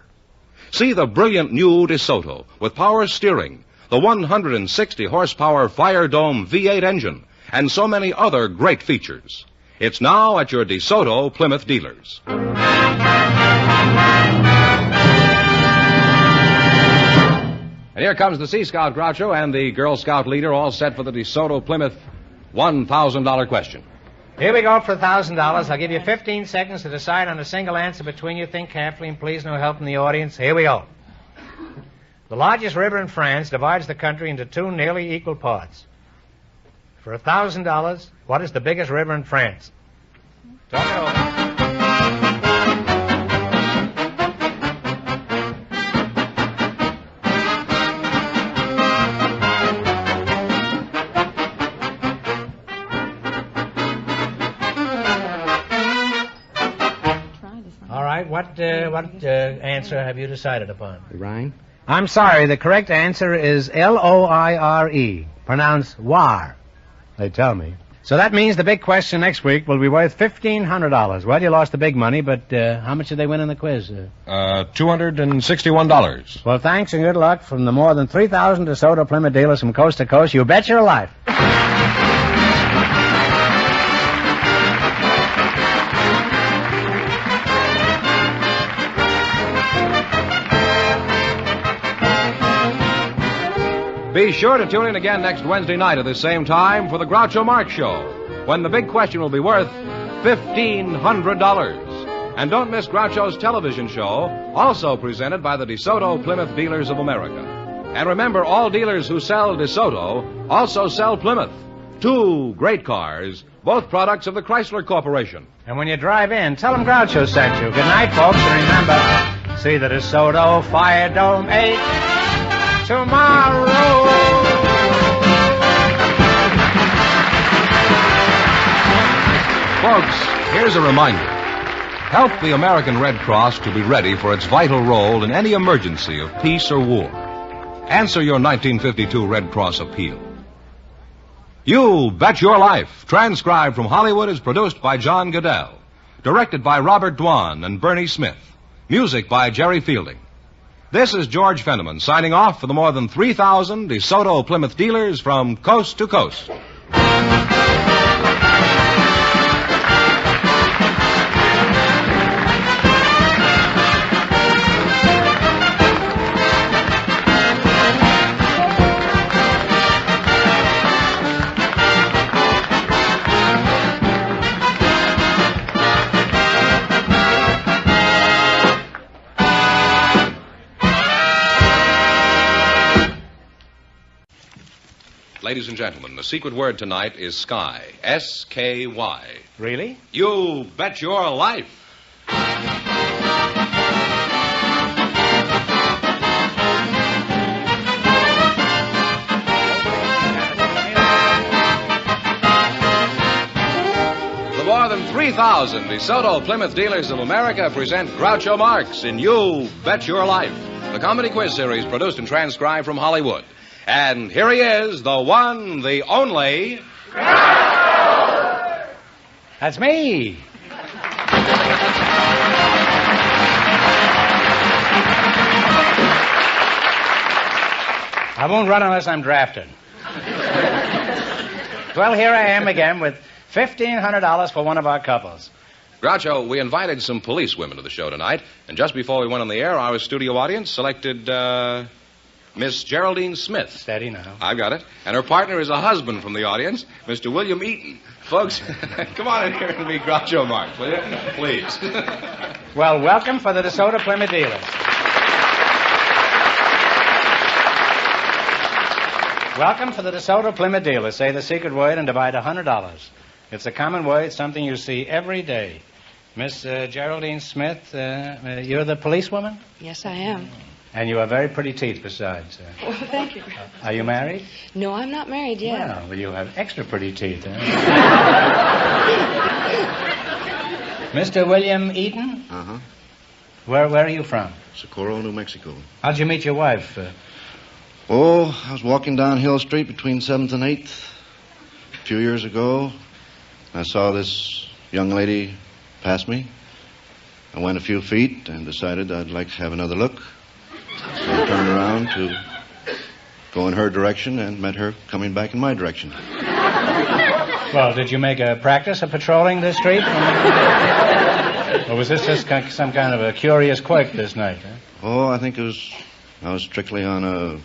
See the brilliant new DeSoto with power steering, the 160 horsepower Fire Dome V8 engine, and so many other great features. It's now at your DeSoto Plymouth dealers. And here comes the Sea Scout Groucho and the Girl Scout leader, all set for the DeSoto Plymouth $1,000 question. Here we go for $1,000. I'll give you 15 seconds to decide on a single answer between you. Think carefully, and please no help from the audience. Here we go. The largest river in France divides the country into two nearly equal parts. For $1,000, what is the biggest river in France? Talk it over. What answer have you decided upon? The Rhine? I'm sorry. The correct answer is Loire. Pronounced war, they tell me. So that means the big question next week will be worth $1,500. Well, you lost the big money, but how much did they win in the quiz? $261. Well, thanks and good luck from the more than 3,000 DeSoto Plymouth dealers from coast to coast. You bet your life. Be sure to tune in again next Wednesday night at the same time for the Groucho Marx Show, when the big question will be worth $1,500. And don't miss Groucho's television show, also presented by the DeSoto Plymouth Dealers of America. And remember, all dealers who sell DeSoto also sell Plymouth. Two great cars, both products of the Chrysler Corporation. And when you drive in, tell them Groucho sent you. Good night, folks, and remember, see the DeSoto Fire Dome 8 tomorrow. Folks, here's a reminder. Help the American Red Cross to be ready for its vital role in any emergency of peace or war. Answer your 1952 Red Cross appeal. You Bet Your Life, transcribed from Hollywood, is produced by John Goodell. Directed by Robert Dwan and Bernie Smith. Music by Jerry Fielding. This is George Fenneman signing off for the more than 3,000 DeSoto Plymouth dealers from coast to coast. Ladies and gentlemen, the secret word tonight is sky. S-K-Y. Really? You bet your life. The more than 3,000 DeSoto Plymouth Dealers of America present Groucho Marx in You Bet Your Life, the comedy quiz series produced and transcribed from Hollywood. And here he is, the one, the only... That's me. I won't run unless I'm drafted. Well, here I am again with $1,500 for one of our couples. Groucho, we invited some police women to the show tonight, and just before we went on the air, our studio audience selected, Miss Geraldine Smith. Steady now. I've got it. And her partner is a husband from the audience, Mr. William Eaton. Folks, come on in here and meet Groucho Marx, will you? Please. Well, welcome for the DeSoto Plymouth dealers. Welcome for the DeSoto Plymouth dealers. Say the secret word and divide $100. It's a common word, something you see every day. Miss Geraldine Smith, you're the policewoman? Yes, I am. And you have very pretty teeth besides. Well, thank you. Are you married? No, I'm not married yet. Well, you have extra pretty teeth, huh? Mr. William Eaton? Uh-huh. Where are you from? Socorro, New Mexico. How'd you meet your wife? I was walking down Hill Street between 7th and 8th a few years ago. I saw this young lady pass me. I went a few feet and decided I'd like to have another look. So I turned around to go in her direction and met her coming back in my direction. Well, did you make a practice of patrolling this street? Or was this just some kind of a curious quirk this night? Huh? Oh, I think I was strictly on a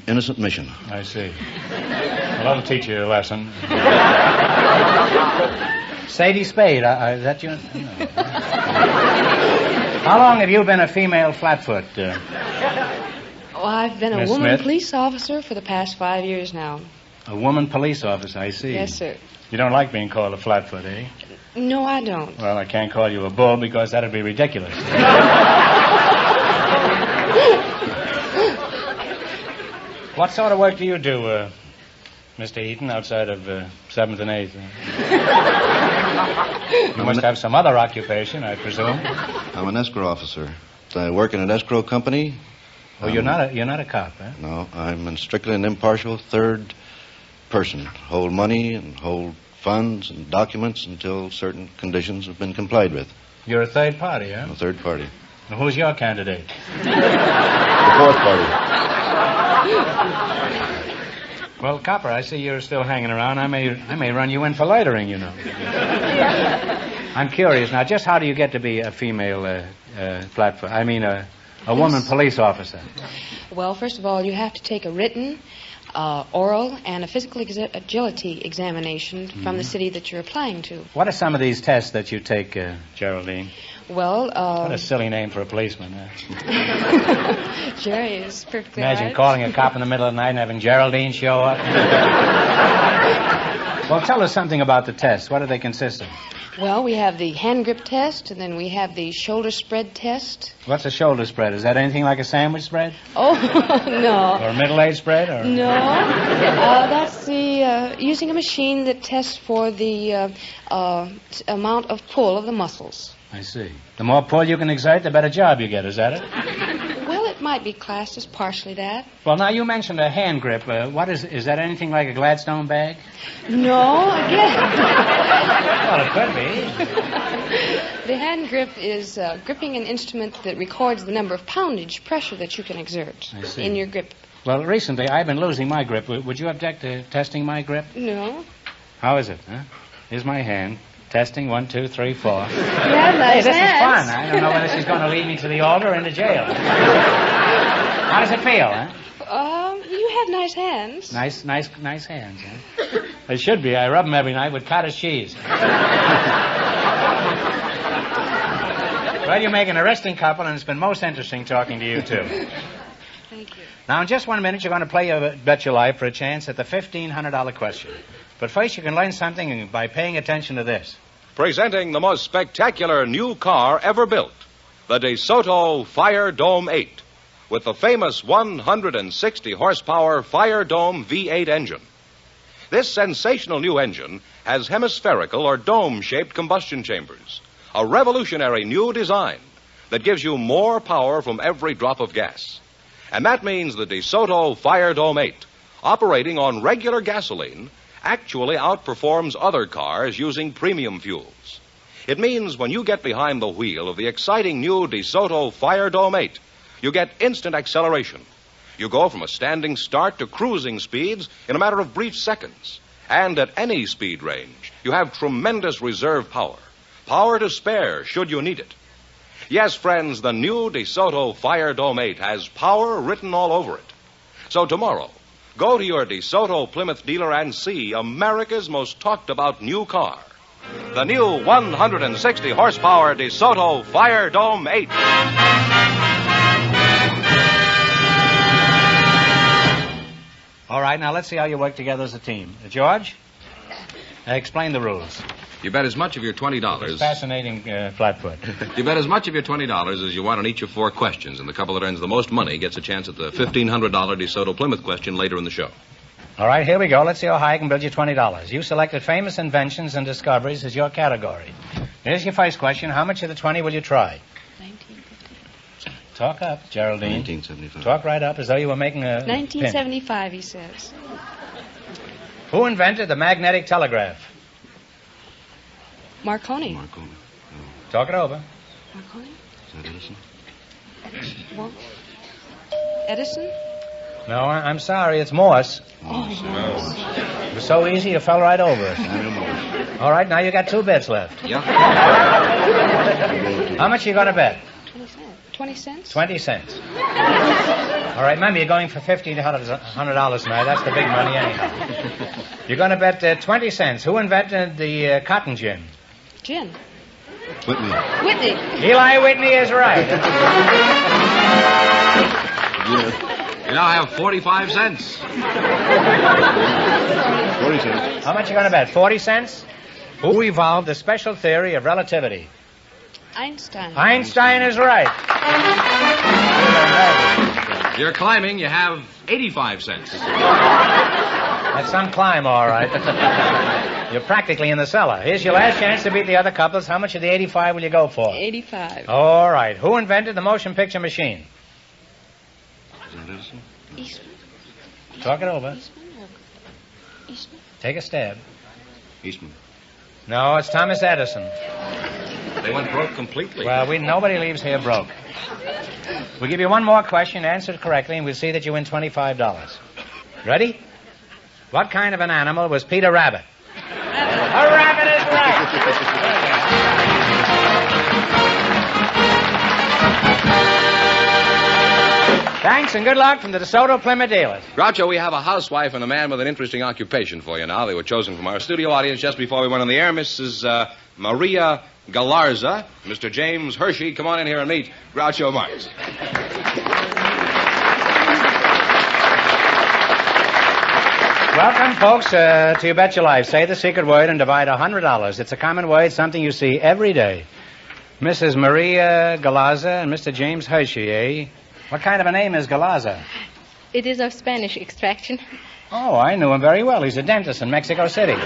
innocent mission. I see. Well, that'll teach you a lesson. Sadie Spade, is that you? No. How long have you been a female flatfoot? Well, I've been a Miss woman Smith? police officer for the past 5 years now. A woman police officer, I see. Yes, sir. You don't like being called a flatfoot, eh? No, I don't. Well, I can't call you a bull because that'd be ridiculous. What sort of work do you do, Mr. Eaton, outside of 7th and 8th? You must have some other occupation, I presume. I'm an escrow officer. I work in an escrow company. Oh, you're not a cop, huh? No, I'm strictly an impartial third person. Hold money and hold funds and documents until certain conditions have been complied with. You're a third party, huh? A third party. Well, who's your candidate? The fourth party. Well, Copper, I see you're still hanging around. I may run you in for loitering, you know. I'm curious now. Just how do you get to be a female flatfoot? I mean, a woman police officer. Well, first of all, you have to take a written, oral, and a physical agility examination from the city that you're applying to. What are some of these tests that you take, Geraldine? Well, What a silly name for a policeman, huh? Jerry is perfectly Imagine right. calling a cop in the middle of the night and having Geraldine show up. Well, tell us something about the tests. What do they consist of? Well, we have the hand grip test, and then we have the shoulder spread test. What's a shoulder spread? Is that anything like a sandwich spread? Oh, no. Or a middle-aged spread? Or... No. That's the using a machine that tests for the amount of pull of the muscles. I see. The more pull you can exert, the better job you get. Is that it? Well, it might be classed as partially that. Well, now, you mentioned a hand grip. What is that anything like a Gladstone bag? No, again. Well, it could be. The hand grip is gripping an instrument that records the number of poundage pressure that you can exert I see. in your grip. Well, recently, I've been losing my grip. Would you object to testing my grip? No. How is it, huh? Here's my hand. Testing, 1, 2, 3, 4. You have nice Hey, this hands. is fun. I don't know whether she's going to lead me to the altar or into jail. How does it feel, huh? You have nice hands. Nice hands, huh? They should be. I rub them every night with cottage cheese. Well, you make an arresting couple, and it's been most interesting talking to you, too. Thank you. Now, in just 1 minute, you're going to play Bet Your Life for a chance at the $1,500 question. But first, you can learn something by paying attention to this. Presenting the most spectacular new car ever built, the DeSoto Fire Dome 8, with the famous 160 horsepower Fire Dome V8 engine. This sensational new engine has hemispherical or dome-shaped combustion chambers, a revolutionary new design that gives you more power from every drop of gas. And that means the DeSoto Fire Dome 8, operating on regular gasoline, actually outperforms other cars using premium fuels. It means when you get behind the wheel of the exciting new DeSoto Fire Dome 8, you get instant acceleration. You go from a standing start to cruising speeds in a matter of brief seconds. And at any speed range, you have tremendous reserve power. Power to spare should you need it. Yes, friends, the new DeSoto Fire Dome 8 has power written all over it. So tomorrow, go to your DeSoto Plymouth dealer and see America's most talked about new car. The new 160 horsepower DeSoto Fire Dome 8. All right, now let's see how you work together as a team. George, explain the rules. You bet as much of your $20. It's fascinating, Flatfoot. You bet as much of your $20 as you want on each of 4 questions, and the couple that earns the most money gets a chance at the $1,500 DeSoto Plymouth question later in the show. All right, here we go. Let's see how high I can build you $20. You selected famous inventions and discoveries as your category. Here's your first question. How much of the 20 will you try? 1950. Talk up, Geraldine. 1975. Talk right up as though you were making a 1975, he says. pin. Who invented the magnetic telegraph? Marconi. Marconi. Talk it over. Marconi? Is that Edison? Well, Edison? No, I'm sorry. It's Morse. Oh, It was so easy, you fell right over it. All right, now you got 2 bets left. Yeah. How much are you going to bet? 20 cents? 20 cents. All right, remember, you're going for $1,500 tonight. That's the big money anyhow. You're going to bet 20 cents. Who invented the cotton gin? Gin. Whitney. Whitney. Eli Whitney is right. You now have 45 cents. 40 cents. How much are you going to bet? 40 cents? Who evolved the special theory of relativity? Einstein. Einstein is right. You're climbing. You have 85 cents. That's some climb, all right. You're practically in the cellar. Here's your last chance to beat the other couples. How much of the 85 will you go for? 85. All right. Who invented the motion picture machine? Is that Edison? Eastman. Talk it over. Eastman. Take a stab. Eastman. No, it's Thomas Edison. They went broke completely. Well, nobody leaves here broke. We'll give you one more question, answer it correctly, and we'll see that you win $25. Ready? What kind of an animal was Peter Rabbit? A rabbit is right. Thanks and good luck from the DeSoto Plymouth dealers. Groucho, we have a housewife and a man with an interesting occupation for you now. They were chosen from our studio audience just before we went on the air. Mrs. Maria Galarza, Mr. James Hershey. Come on in here and meet Groucho Marx. Welcome, folks, to You Bet Your Life. Say the secret word and divide $100. It's a common word, something you see every day. Mrs. Maria Galarza and Mr. James Hershey, eh? What kind of a name is Galarza? It is of Spanish extraction. Oh, I knew him very well. He's a dentist in Mexico City. He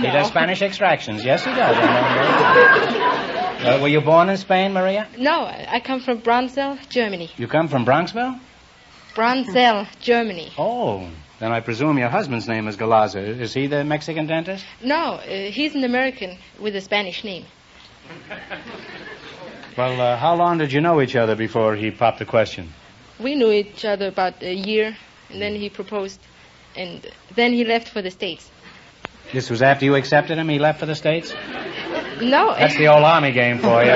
does Spanish extractions. Yes, he does. Were you born in Spain, Maria? No, I come from Bronzell, Germany. You come from Bronxville? Bronzell, Germany. Oh, then I presume your husband's name is Galarza. Is he the Mexican dentist? No, he's an American with a Spanish name. Well, how long did you know each other before he popped the question? We knew each other about a year, and then he proposed, and then he left for the States. This was after you accepted him? He left for the States? No. That's the old army game for you.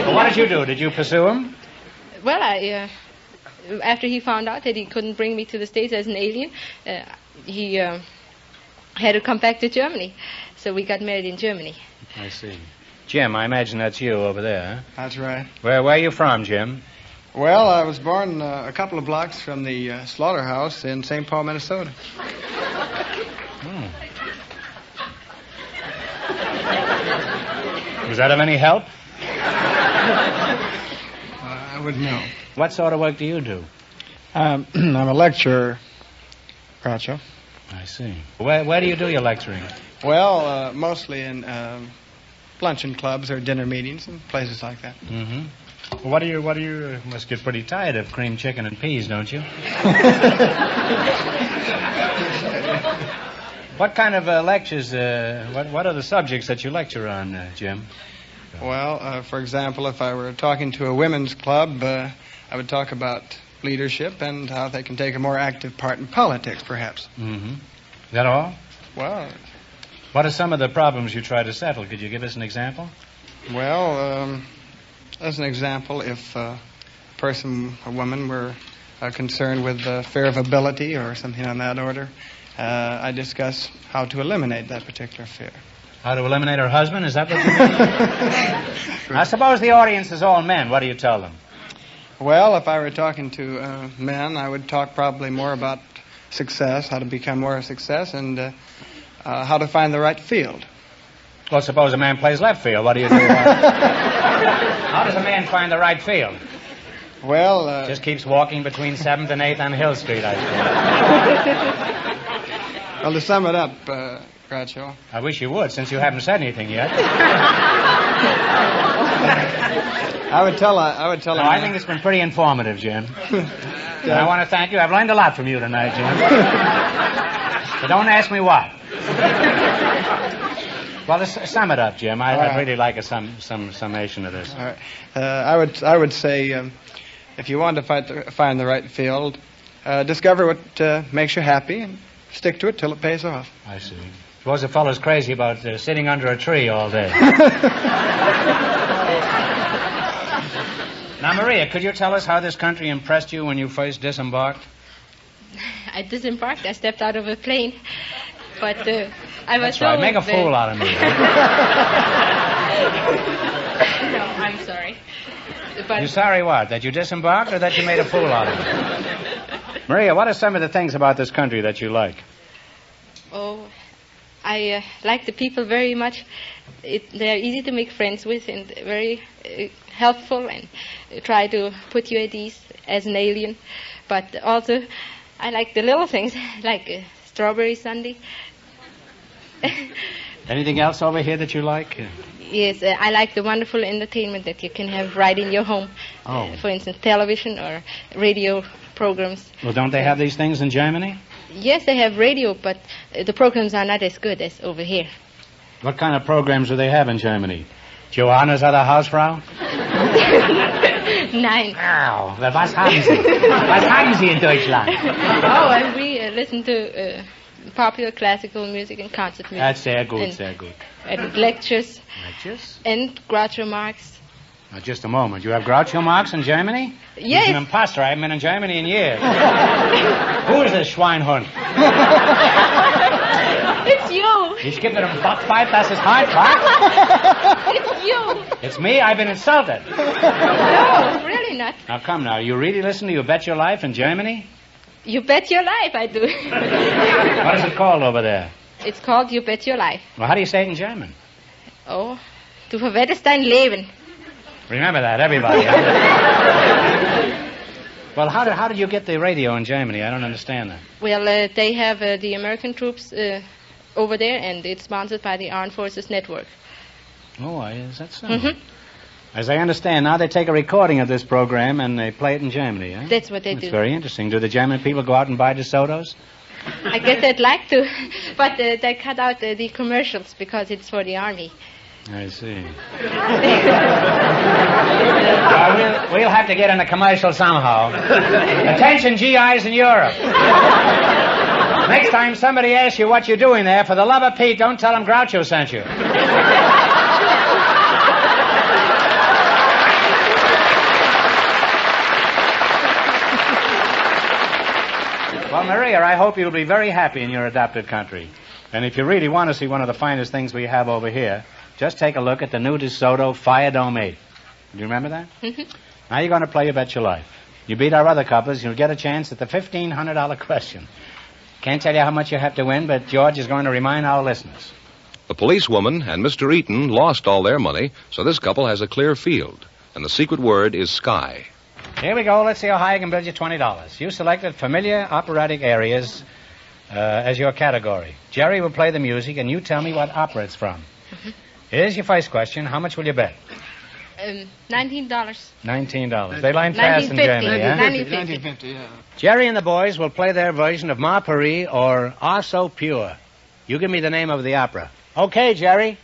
Well, what did you do? Did you pursue him? Well, after he found out that he couldn't bring me to the States as an alien, he had to come back to Germany. So we got married in Germany. I see. Jim, I imagine that's you over there, huh? That's right. Where are you from, Jim? Well, I was born a couple of blocks from the slaughterhouse in St. Paul, Minnesota. Was that of any help? I wouldn't know. What sort of work do you do? I'm a lecturer, Groucho. I see. Where do you do your lecturing? Well, mostly in luncheon clubs or dinner meetings and places like that. Mm-hmm. What do you must get pretty tired of cream chicken and peas, don't you? What kind of lectures, what are the subjects that you lecture on, Jim? Well, for example, if I were talking to a women's club, I would talk about leadership and how they can take a more active part in politics, perhaps. Mm-hmm. Is that all? Well... What are some of the problems you try to settle? Could you give us an example? Well, as an example, if a woman, were concerned with fear of ability or something on that order, I discuss how to eliminate that particular fear. How to eliminate her husband? Is that what you mean? I suppose the audience is all men. What do you tell them? Well, if I were talking to men, I would talk probably more about success, how to become more a success, and how to find the right field. Well, suppose a man plays left field. What do you do? How does a man find the right field? Well, just keeps walking between 7th and 8th on Hill Street, I suppose. Well, to sum it up, Groucho. I wish you would, since you haven't said anything yet. I would tell no, I think it's been pretty informative, Jim. And I want to thank you. I've learned a lot from you tonight, Jim. So don't ask me what. Well, to sum it up, Jim. I'd really like a summation of this. All right. I would say, if you want to find the right field, discover what makes you happy and stick to it till it pays off. I see. Suppose the fellow's crazy about sitting under a tree all day. Now, Maria, could you tell us how this country impressed you when you first disembarked? I disembarked. I stepped out of a plane. But I was That's right. Make a fool out of me. No, I'm sorry. But You're sorry what? That you disembarked or that you made a fool out of me? Maria, what are some of the things about this country that you like? Oh, I like the people very much. They're easy to make friends with and very helpful and try to put you at ease as an alien. But also, I like the little things like strawberry sundae. Anything else over here that you like? Yes, I like the wonderful entertainment that you can have right in your home. Oh. For instance, television or radio programs. Well, don't they have these things in Germany? Yes, they have radio, but the programs are not as good as over here. What kind of programs do they have in Germany? Johannes oder Hausfrau? Nein. Ow, was haben Sie? Was haben Sie in Deutschland? Oh, and we listen to popular classical music and concert music. That's sehr gut, sehr gut. And lectures. Lectures? And Groucho Marx. Now, just a moment. You have Groucho Marx in Germany? Yes. He's an imposter. I haven't been in Germany in years. Who is this Schweinhund? It's you. Ich gebe dir einen Backpfeif, das ist hart, was? It's you. It's me? I've been insulted. No, really not. Now, come now. You really listen to You Bet Your Life in Germany? You Bet Your Life, I do. What is it called over there? It's called You Bet Your Life. Well, how do you say it in German? Oh, du verwettest dein Leben. Remember that, everybody. Well, how did you get the radio in Germany? I don't understand that. Well, they have the American troops over there, and it's sponsored by the Armed Forces Network. Oh, is that so? Mm-hmm. As I understand, now they take a recording of this program and they play it in Germany, eh? That's what they do. It's very interesting. Do the German people go out and buy DeSotos? I guess they'd like to, but they cut out the commercials because it's for the Army. I see. We'll have to get in a commercial somehow. Attention, GIs in Europe. Next time somebody asks you what you're doing there, for the love of Pete, don't tell them Groucho sent you. Well, Maria, I hope you'll be very happy in your adopted country. And if you really want to see one of the finest things we have over here, just take a look at the new DeSoto Fire Dome 8. Do you remember that? Mm-hmm. Now you're going to play You Bet Your Life. You beat our other couples, you'll get a chance at the $1,500 question. Can't tell you how much you have to win, but George is going to remind our listeners. The policewoman and Mr. Eaton lost all their money, so this couple has a clear field. And the secret word is sky. Here we go. Let's see how high I can build you $20. You selected familiar operatic areas as your category. Jerry will play the music, and you tell me what opera it's from. Mm-hmm. Here's your first question. How much will you bet? $19. $19. They line fast in Germany, huh? $19.50, yeah. Jerry and the boys will play their version of Ma Paris or Ah So Pure. You give me the name of the opera. Okay, Jerry.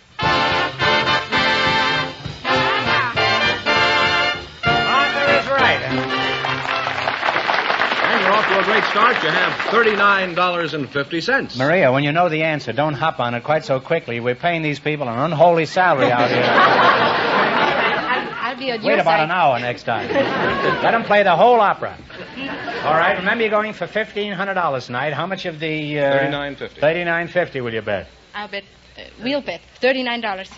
A great start. You have $39.50. Maria, when you know the answer, don't hop on it quite so quickly. We're paying these people an unholy salary out here. I'll be on your Wait about side. an hour next time. Let them play the whole opera. All right, remember you're going for $1,500 tonight. How much of the... $39.50. $39.50 will you bet? I'll bet. We'll bet. $39.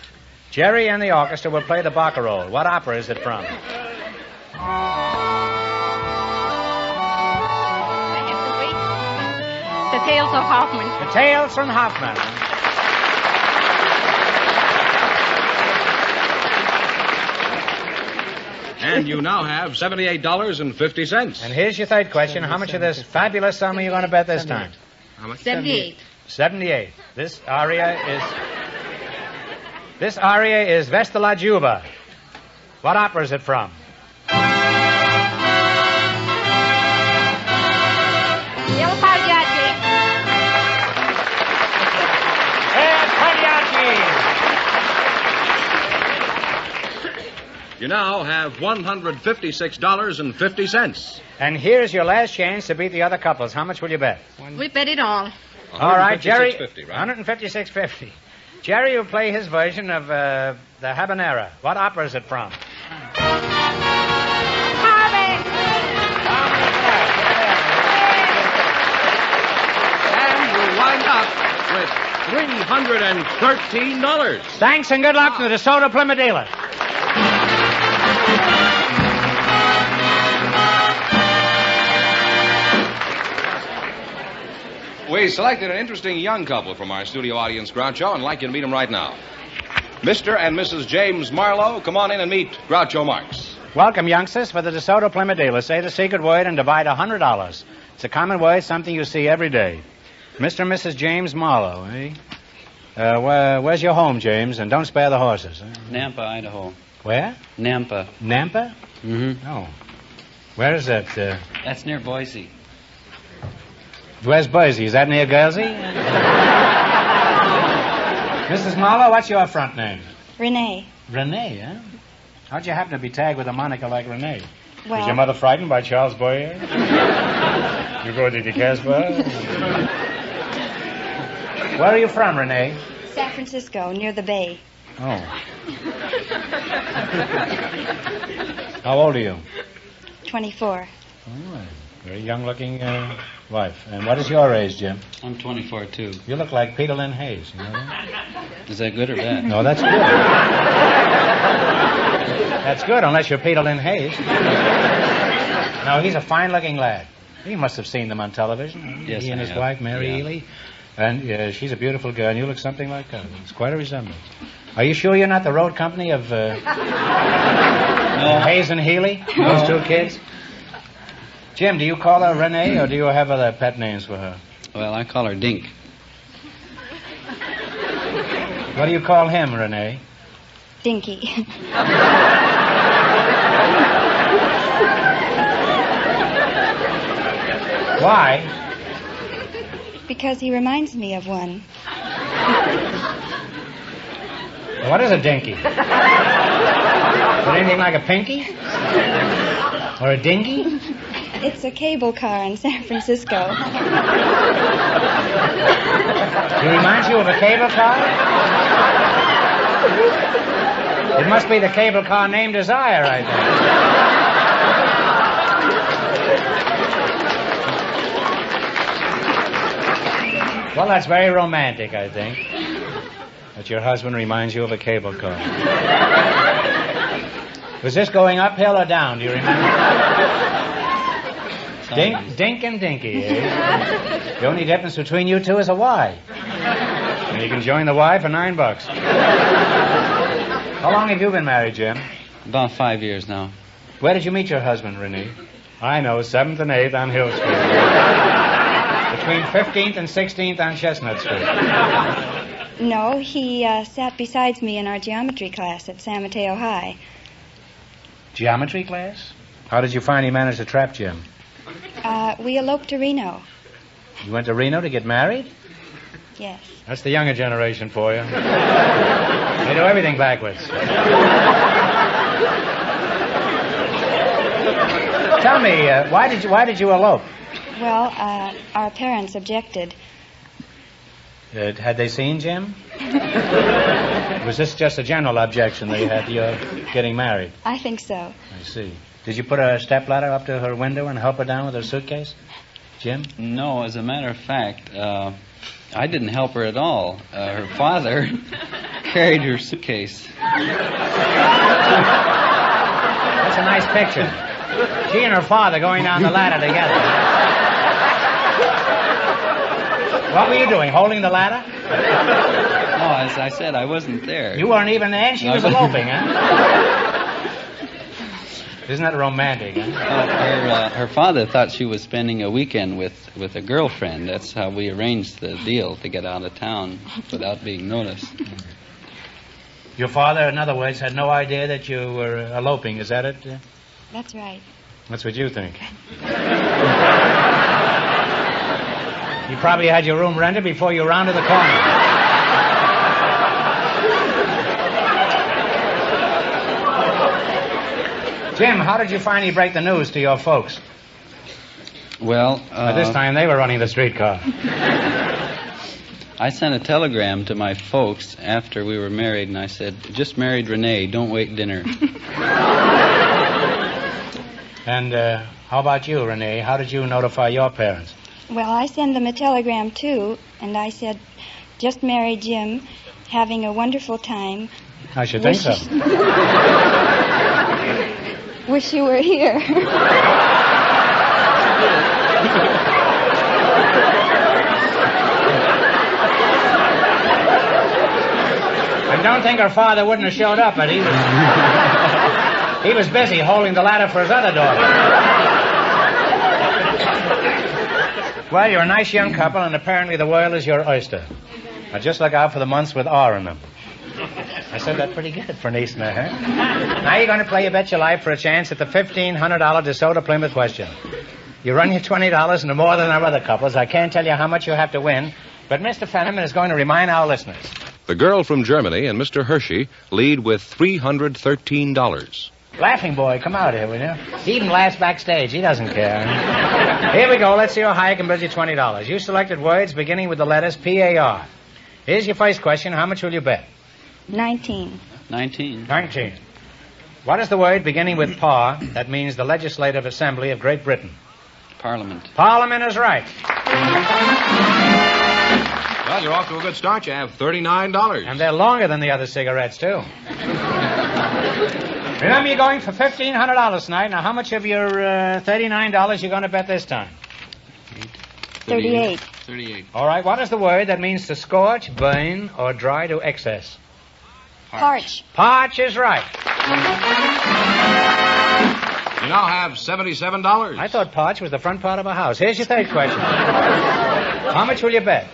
Jerry and the orchestra will play the Barcarolle. What opera is it from? The Tales of Hoffman. The Tales from Hoffman. And you now have $78.50. And here's your third question. How much of this fabulous sum are you going to bet this time? How much? 78. 78. This aria is Vesta la Juba. What opera is it from? Il Pagliacci. El Pagliacci. You now have $156.50. And here's your last chance to beat the other couples. How much will you bet? We bet it all. All right, Jerry. $156.50, right? $156.50. Jerry will play his version of the Habanera. What opera is it from? And we'll wind up with $313. Thanks and good luck to the DeSoto Plymouth dealer. We selected an interesting young couple from our studio audience, Groucho, and I'd like you to meet them right now. Mr. and Mrs. James Marlowe, come on in and meet Groucho Marx. Welcome, youngsters, for the DeSoto Plymouth dealer. Say the secret word and divide $100. It's a common word, something you see every day. Mr. and Mrs. James Marlowe, eh? Where's your home, James? And don't spare the horses. Eh? Nampa, Idaho. Where? Nampa. Nampa? Mm-hmm. Oh. Where is that? That's near Boise. Where's Boise? Is that near Guernsey? Mrs. Marlowe, what's your front name? Renee. Renee, huh? How'd you happen to be tagged with a moniker like Renee? Well- Was your mother frightened by Charles Boyer? You go to the Casbah? Where are you from, Renee? San Francisco, near the bay. Oh. How old are you? 24. Oh, very young-looking wife. And what is your age, Jim? I'm 24, too. You look like Peter Lynn Hayes, you know that? Is that good or bad? No, that's good. That's good, unless you're Peter Lynn Hayes. No, he's a fine-looking lad. You must have seen them on television. Yes, he and I his have. wife, Mary Yeah. Ely. And she's a beautiful girl, and you look something like her. It's quite a resemblance. Are you sure you're not the road company of Hayes and Healy? Those two kids? Jim, do you call her Renee, or do you have other pet names for her? Well, I call her Dink. What do you call him, Renee? Dinky. Why? Because he reminds me of one. What is a dinky? Is it anything like a pinky? Or a dinky? It's a cable car in San Francisco. It reminds you of a cable car? It must be the cable car named Desire, I think. Well, that's very romantic, I think. That your husband reminds you of a cable car. Was this going uphill or down? Do you remember? Dink and Dinky, eh? The only difference between you two is a Y. And you can join the Y for $9. How long have you been married, Jim? About 5 years now. Where did you meet your husband, Renee? I know, 7th and 8th on Hill Street. Between 15th and 16th on Chestnut Street. No, he sat beside me in our geometry class at San Mateo High. Geometry class? How did you find he managed to trap Jim? We eloped to Reno. You went to Reno to get married? Yes. That's the younger generation for you. They do everything backwards. Tell me, why did you elope? Well, our parents objected. Had they seen Jim? Was this just a general objection they had to your getting married? I think so. I see. Did you put a stepladder up to her window and help her down with her suitcase? Jim? No, as a matter of fact, I didn't help her at all. Her father carried her suitcase. That's a nice picture. She and her father going down the ladder together. What were you doing, holding the ladder? No, as I said, I wasn't there. You weren't even there, and she was eloping, huh? Isn't that romantic? Huh? Her father thought she was spending a weekend with a girlfriend. That's how we arranged the deal to get out of town without being noticed. Your father, in other words, had no idea that you were eloping. Is that it? That's right. That's what you think. You probably had your room rented before you rounded the corner. Jim, how did you finally break the news to your folks? Well, By this time, they were running the streetcar. I sent a telegram to my folks after we were married, and I said, just married Renee, don't wait dinner. And how about you, Renee? How did you notify your parents? Well, I sent them a telegram, too, and I said, just married Jim, having a wonderful time. I should think so. Wish you were here. I don't think her father wouldn't have showed up, but he was busy holding the ladder for his other daughter. Well, you're a nice young couple, and apparently the world is your oyster. Now just look out for the months with R in them. I said that pretty good for Neesner, huh? Now you're going to play You Bet Your Life for a chance at the $1,500 DeSoto Plymouth question. You run your $20 into more than our other couples. I can't tell you how much you have to win, but Mr. Fenneman is going to remind our listeners. The girl from Germany and Mr. Hershey lead with $313. Laughing boy, come out here, will you? He even laughs backstage. He doesn't care. Here we go. Let's see how high I can bid you $20. You selected words beginning with the letters P-A-R. Here's your first question. How much will you bet? 19. 19. 19. What is the word beginning with PAR that means the Legislative Assembly of Great Britain? Parliament. Parliament is right. Well, you're off to a good start. You have $39. And they're longer than the other cigarettes, too. Remember, you're going for $1,500 tonight. Now, how much of your $39 you're going to bet this time? 38. 38. All right. What is the word that means to scorch, burn, or dry to excess? Parch. Parch is right. You now have $77. I thought parch was the front part of a house. Here's your third question. How much will you bet?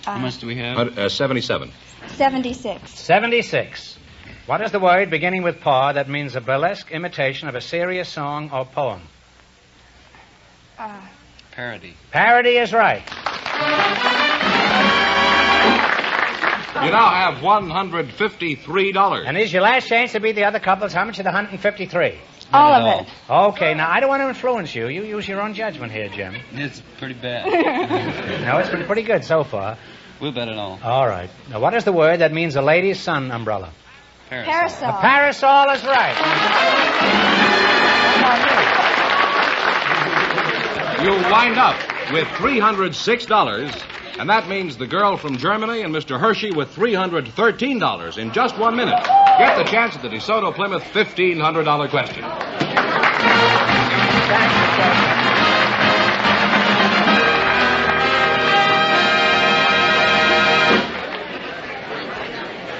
How much do we have? 77. 76. 76. What is the word beginning with PAR that means a burlesque imitation of a serious song or poem? Parody. Parody is right. You now have $153. And here's your last chance to beat the other couples. How much of the 153? All of it. Okay, now I don't want to influence you. You use your own judgment here, Jim. It's pretty bad. No, it's been pretty good so far. We'll bet it all. All right. Now, what is the word that means a lady's sun umbrella? Parasol. A parasol is right. You wind up with $306, and that means the girl from Germany and Mr. Hershey with $313 in just 1 minute. Get the chance at the DeSoto Plymouth $1,500 question.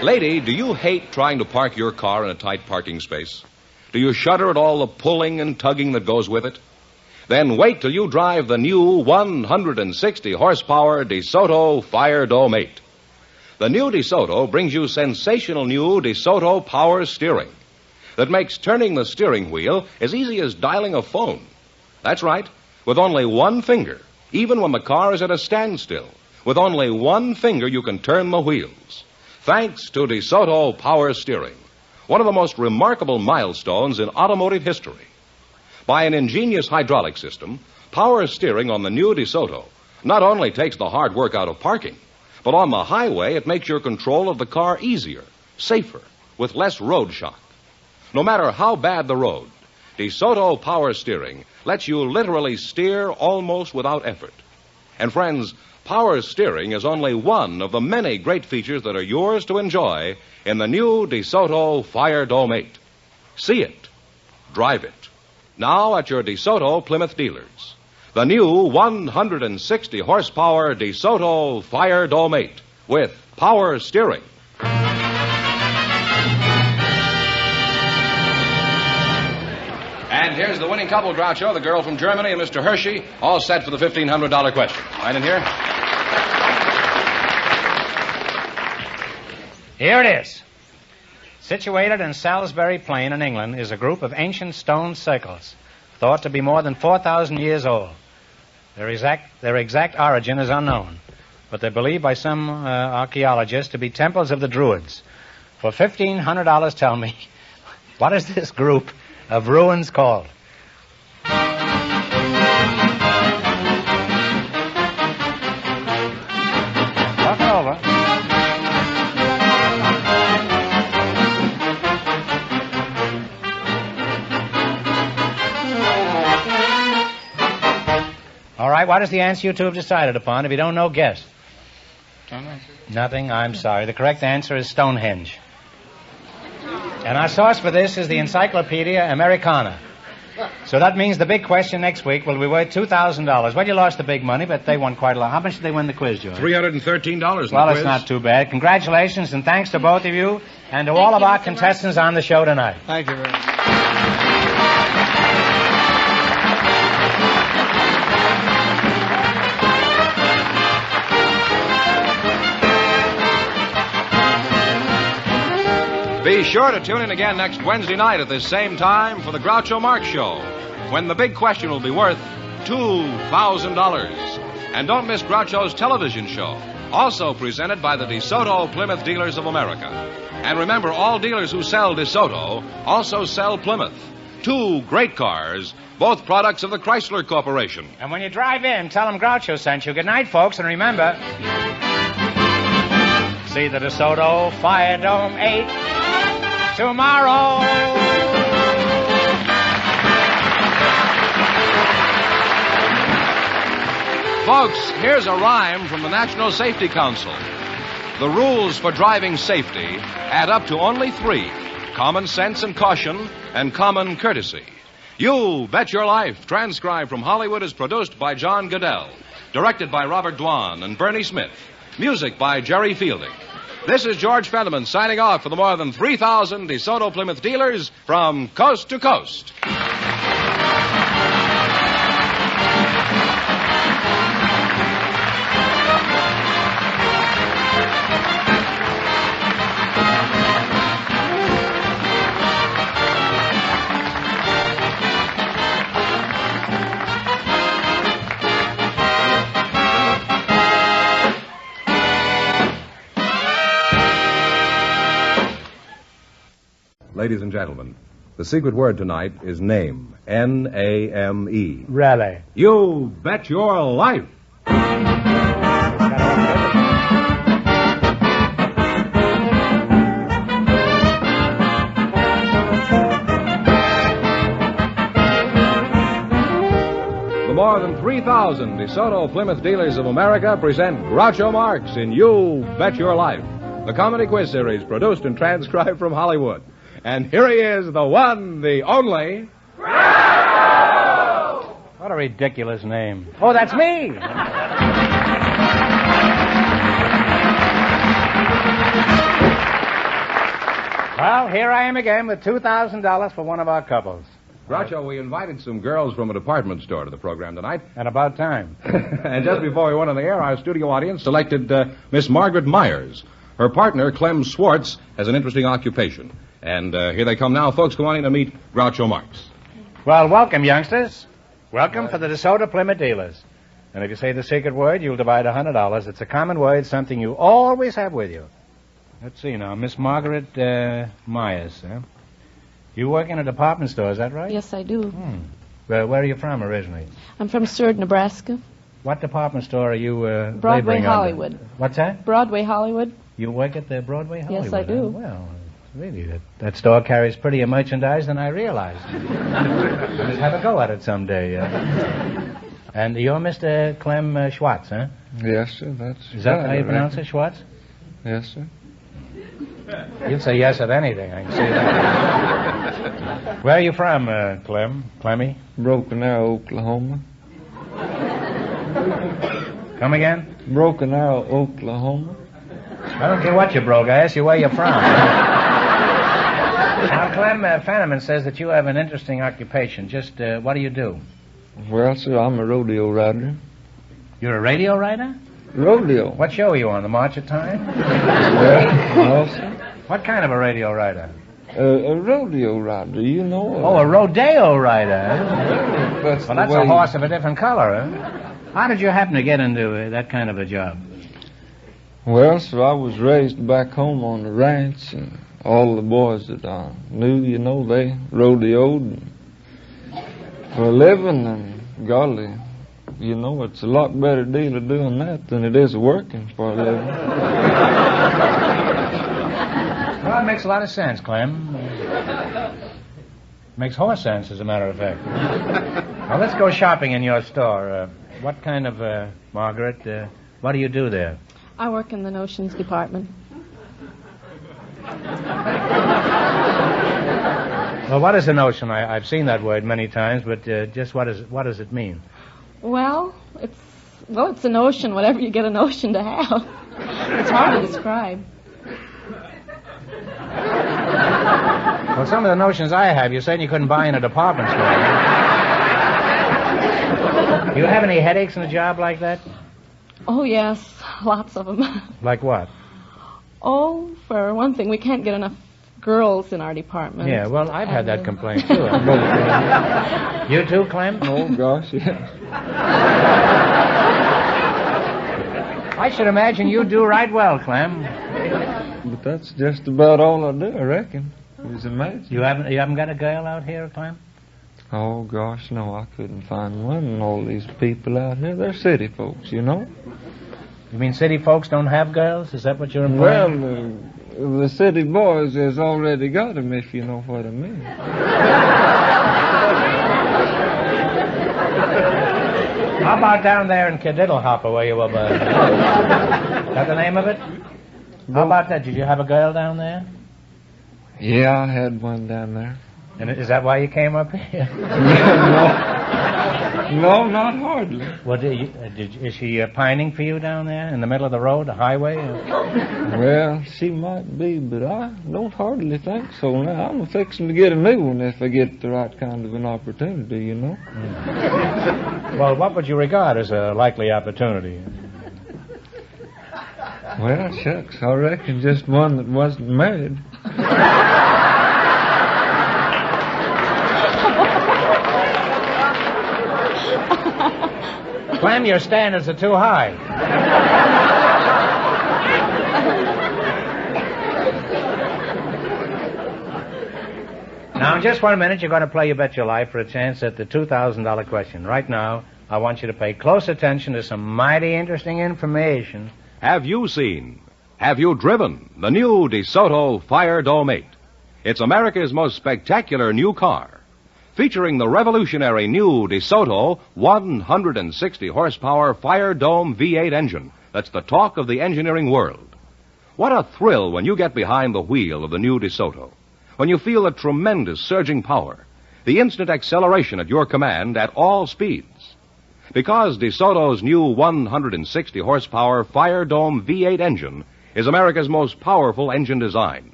Lady, do you hate trying to park your car in a tight parking space? Do you shudder at all the pulling and tugging that goes with it? Then wait till you drive the new 160 horsepower DeSoto Fire Dome 8. The new DeSoto brings you sensational new DeSoto power steering that makes turning the steering wheel as easy as dialing a phone. That's right, with only one finger, even when the car is at a standstill. With only one finger, you can turn the wheels. Thanks to DeSoto power steering, one of the most remarkable milestones in automotive history. By an ingenious hydraulic system, power steering on the new DeSoto not only takes the hard work out of parking, but on the highway it makes your control of the car easier, safer, with less road shock. No matter how bad the road, DeSoto power steering lets you literally steer almost without effort. And friends, power steering is only one of the many great features that are yours to enjoy in the new DeSoto Fire Dome 8. See it. Drive it. Now at your DeSoto Plymouth dealers. The new 160 horsepower DeSoto Fire Dome 8 with power steering. And here's the winning couple, Groucho, the girl from Germany and Mr. Hershey, all set for the $1,500 question. Right in here. Here it is. Situated in Salisbury Plain in England is a group of ancient stone circles, thought to be more than 4,000 years old. Their exact origin is unknown, but they're believed by some archaeologists to be temples of the Druids. For $1,500, tell me, what is this group of ruins called? Talk it over. All right, what is the answer you two have decided upon? If you don't know, guess. Nothing? I'm sorry. The correct answer is Stonehenge. And our source for this is the Encyclopedia Americana. So that means the big question next week will be worth $2,000. Well, you lost the big money, but they won quite a lot. How much did they win the quiz, George? $313 Well, it's not too bad. Congratulations, and thanks to both of you and to all of our contestants on the show tonight. Thank you very much. Be sure to tune in again next Wednesday night at this same time for the Groucho Marx Show, when the big question will be worth $2,000. And don't miss Groucho's television show, also presented by the DeSoto Plymouth Dealers of America. And remember, all dealers who sell DeSoto also sell Plymouth. Two great cars, both products of the Chrysler Corporation. And when you drive in, tell them Groucho sent you. Good night, folks, and remember, see the DeSoto Fire Dome 8 tomorrow. Folks, here's a rhyme from the National Safety Council. The rules for driving safety add up to only 3: common sense and caution, and common courtesy. You Bet Your Life, transcribed from Hollywood, is produced by John Goodell, directed by Robert Dwan and Bernie Smith, music by Jerry Fielding. This is George Fenneman signing off for the more than 3,000 DeSoto Plymouth dealers from coast to coast. Ladies and gentlemen, the secret word tonight is name. N-A-M-E. Really? You Bet Your Life. The more than 3,000 DeSoto Plymouth Dealers of America present Groucho Marx in You Bet Your Life, the comedy quiz series produced and transcribed from Hollywood. And here he is, the one, the only... Groucho! What a ridiculous name. Oh, that's me! Well, here I am again with $2,000 for one of our couples. Groucho, we invited some girls from a department store to the program tonight. And about time. And just before we went on the air, our studio audience selected Miss Margaret Myers. Her partner, Clem Swartz, has an interesting occupation. And here they come now. Folks, come on in to meet Groucho Marx. Well, welcome, youngsters. Welcome for the DeSoto Plymouth Dealers. And if you say the secret word, you'll divide $100. It's a common word, something you always have with you. Let's see now. Miss Margaret Myers, huh? You work in a department store, is that right? Yes, I do. Where are you from originally? I'm from Seward, Nebraska. What department store are you Broadway laboring Hollywood. under? What's that? Broadway Hollywood. You work at the Broadway Hollywood? Yes, I do. Well, really, that store carries prettier merchandise than I realized. I'll just have a go at it someday. And you're Mr. Clem Schwartz, huh? Yes, sir. Is that how you pronounce it, Schwartz? Yes, sir. You'd say yes at anything, I can see that. Where are you from, Clemmy? Broken Arrow, Oklahoma. Come again? Broken Arrow, Oklahoma. I don't care what you broke. I asked you where you're from. Now, Clem, Fenneman says that you have an interesting occupation. Just what do you do? Well, sir, I'm a rodeo rider. You're a radio writer? Rodeo. What show are you on, the March of Time? Well, no, sir. What kind of a radio writer? A rodeo rider, you know. Oh, a rodeo rider. That's Well, that's a horse of a different color, huh? How did you happen to get into that kind of a job? Well, sir, I was raised back home on the ranch, and all the boys that I knew, you know, they rodeoed for a living, and golly, you know, it's a lot better deal of doing that than it is working for a living. Well, it makes a lot of sense, Clem. Makes horse sense, as a matter of fact. Now, let's go shopping in your store. What kind of, Margaret, what do you do there? I work in the notions department. Well, what is a notion? I've seen that word many times, but just what does it mean? Well, it's a notion, whatever you get a notion to have. It's hard to describe. Well, some of the notions I have, you said you couldn't buy in a department store. Do you have any headaches in a job like that? Oh, yes, lots of them. Like what? Oh, for one thing, we can't get enough girls in our department. Yeah, well, I've had that complaint, too. You too, Clem? Oh, gosh, yeah. I should imagine you do right well, Clem. But that's just about all I do, I reckon. Is imagine. You haven't got a girl out here, Clem? Oh, gosh, no, I couldn't find one. And all these people out here, they're city folks, you know. You mean city folks don't have girls? Is that what you're implying? Well, the city boys has already got them, if you know what I mean. How about down there in Kadiddlehopper where you were born? Is that the name of it? How about that? Did you have a girl down there? Yeah, I had one down there. And is that why you came up here? No, not hardly. Well, is she pining for you down there in the middle of the road, the highway? Well, she might be, but I don't hardly think so now. I'm fixing to get a new one if I get the right kind of an opportunity, you know. Well, what would you regard as a likely opportunity? Well, shucks, I reckon just one that wasn't married. Clem, your standards are too high. Now, in just 1 minute, you're going to play You Bet Your Life for a chance at the $2,000 question. Right now, I want you to pay close attention to some mighty interesting information. Have you seen, have you driven the new DeSoto Fire Dome 8? It's America's most spectacular new car, featuring the revolutionary new DeSoto 160 horsepower Fire Dome V8 engine that's the talk of the engineering world. What a thrill when you get behind the wheel of the new DeSoto, when you feel the tremendous surging power, the instant acceleration at your command at all speeds. Because DeSoto's new 160 horsepower Fire Dome V8 engine is America's most powerful engine design.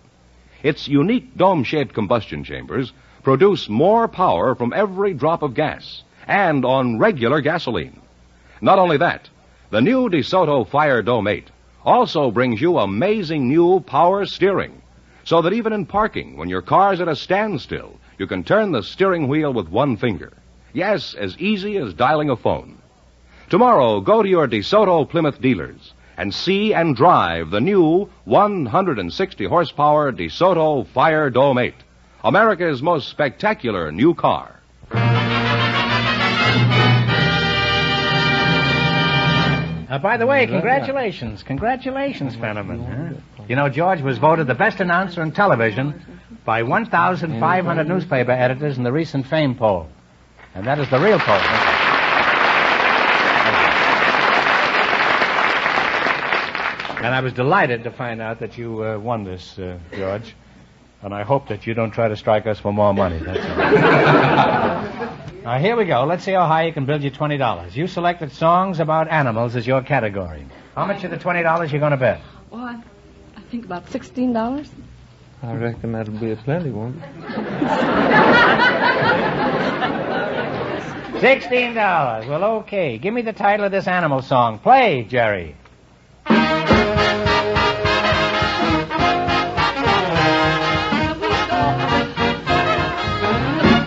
Its unique dome-shaped combustion chambers produce more power from every drop of gas and on regular gasoline. Not only that, the new DeSoto Fire Dome 8 also brings you amazing new power steering, so that even in parking, when your car's at a standstill, you can turn the steering wheel with one finger. Yes, as easy as dialing a phone. Tomorrow, go to your DeSoto Plymouth dealers and see and drive the new 160 horsepower DeSoto Fire Dome 8, America's most spectacular new car. By the way, congratulations. Congratulations, Fenneman. Huh? You know, George was voted the best announcer in television by 1,500 newspaper editors in the recent Fame poll. And that is the real poll. And I was delighted to find out that you won this, George. And I hope that you don't try to strike us for more money. That's all. Now, here we go. Let's see how high you can build your $20. You selected songs about animals as your category. How much of the $20 you going to bet? Well, I think about $16. I reckon that'll be a plenty one. $16. Well, okay. Give me the title of this animal song. Play, Jerry.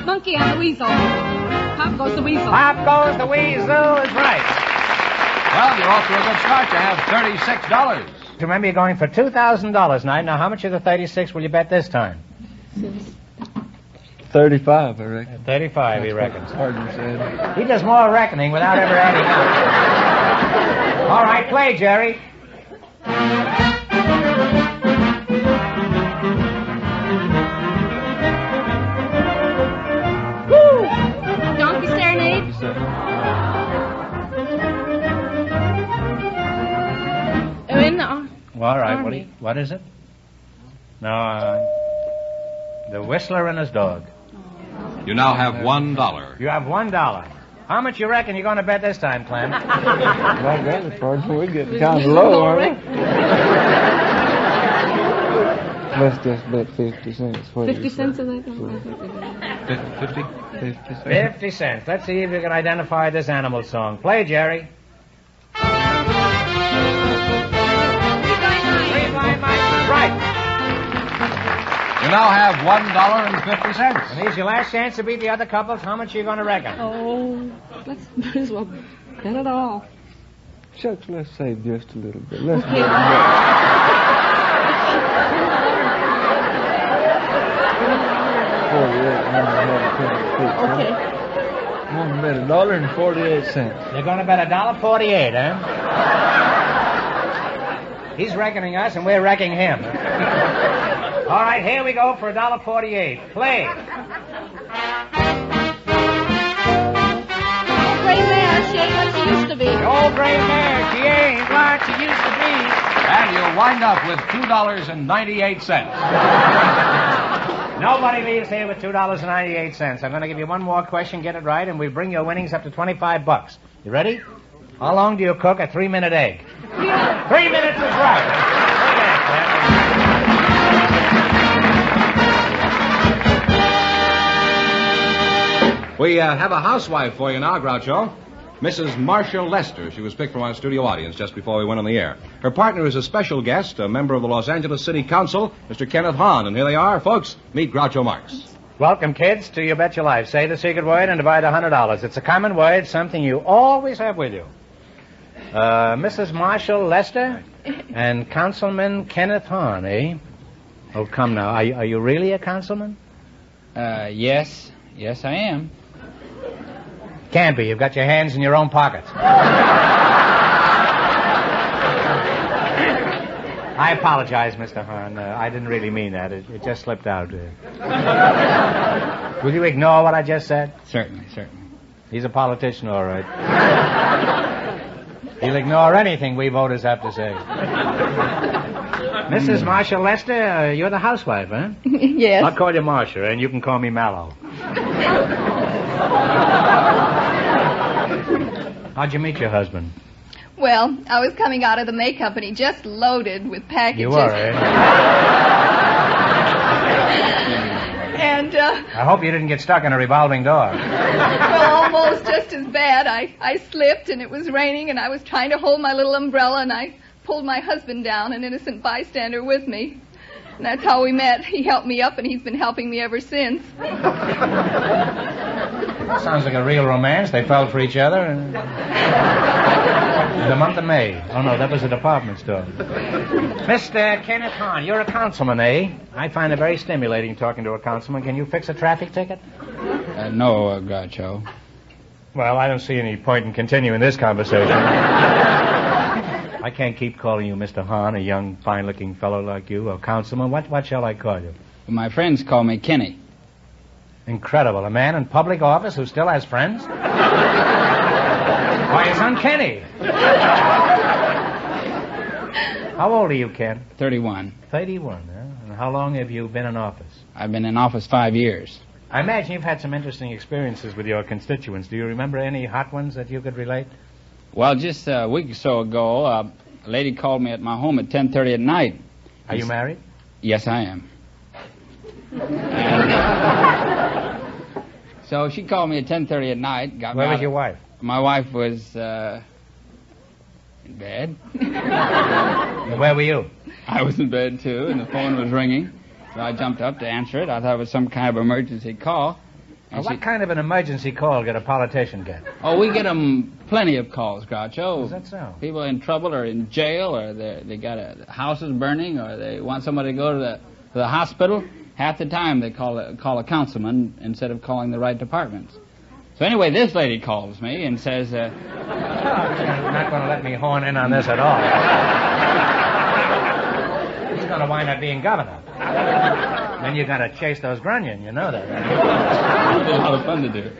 Monkey and the weasel. Pop goes the weasel. Pop goes the weasel is right. Well, you're off to a good start. You have $36. Remember, you're going for $2,000 tonight. Now, how much of the 36 will you bet this time? 35, I reckon. 35, he reckons. Hardin said. He does more reckoning without ever adding up. All right, play, Jerry. Woo! Donkey Serenade. Well, all right, what is it? No, the Whistler and his dog. You now have $1. You have $1. How much you reckon you're going to bet this time, Clem? Like that, Sergeant, we're getting kind of low, aren't we? Let's just bet 50 cents. 50 cents is like 50 cents. Let's see if you can identify this animal song. Play, Jerry. Right. You now have $1.50. And here's your last chance to beat the other couples. How much are you going to reckon? Oh, let's might as well bet it all. Shucks, let's save just a little bit. Let's okay. Okay. I'm going to bet $1.48. You're going to bet $1.48, eh? He's reckoning us, and we're wrecking him. All right, here we go for $1.48. Play. Old gray mare, she ain't what she used to be. The old gray mare, she ain't what she used to be. And you'll wind up with $2.98. Nobody leaves here with $2.98. I'm going to give you one more question, get it right, and we bring your winnings up to $25. You ready? How long do you cook a 3-minute egg? 3 minutes is right. We have a housewife for you now, Groucho. Mrs. Marshall Lester. She was picked from our studio audience just before we went on the air. Her partner is a special guest, a member of the Los Angeles City Council, Mr. Kenneth Hahn. And here they are, folks. Meet Groucho Marx. Welcome, kids, to You Bet Your Life. Say the secret word and divide $100. It's a common word, something you always have with you. Mrs. Marshall Lester and Councilman Kenneth Hahn, eh? Oh, come now. Are you really a councilman? Yes. Yes, I am. Can't be. You've got your hands in your own pockets. I apologize, Mr. Hahn. I didn't really mean that. It just slipped out. Will you ignore what I just said? Certainly. He's a politician, all right. He'll ignore anything we voters have to say. Mrs. Marshall Lester, you're the housewife, huh? Yes. I'll call you Marcia, and you can call me Mallow. How'd you meet your husband? Well, I was coming out of the makeup, and he just loaded with packages. You were, eh? And, I hope you didn't get stuck in a revolving door. well, almost just as bad. I slipped, and it was raining, and I was trying to hold my little umbrella, and I pulled my husband down, an innocent bystander with me. And that's how we met. He helped me up, and he's been helping me ever since. Sounds like a real romance. They fell for each other in the month of May. Oh, no, that was a department store. Mr. Kenneth Hahn, you're a councilman, eh? I find it very stimulating talking to a councilman. Can you fix a traffic ticket? No, Groucho. Well, I don't see any point in continuing this conversation. I can't keep calling you Mr. Hahn, a young, fine-looking fellow like you, a councilman. What shall I call you? My friends call me Kenny. Incredible. A man in public office who still has friends? Why, his son Kenny. How old are you, Ken? 31. 31, huh? And how long have you been in office? I've been in office 5 years. I imagine you've had some interesting experiences with your constituents. Do you remember any hot ones that you could relate? Well, just a week or so ago, a lady called me at my home at 10:30 at night. Are you married? Yes, I am. And, so she called me at 10:30 at night. Got Where me was out your of- wife? My wife was in bed. Where were you? I was in bed too, and the phone was ringing. So I jumped up to answer it. I thought it was some kind of emergency call. Well, what kind of an emergency call did a politician get? Oh, we get them plenty of calls, Groucho. Is that so? People in trouble or in jail, or they got a house is burning, or they want somebody to go to the hospital. Half the time they call a councilman instead of calling the right departments. So anyway, this lady calls me and says, You're not going to let me horn in on this at all. He's going to wind up being governor. Then you're going to chase those grunion, you know that. It'll be a lot of fun to do.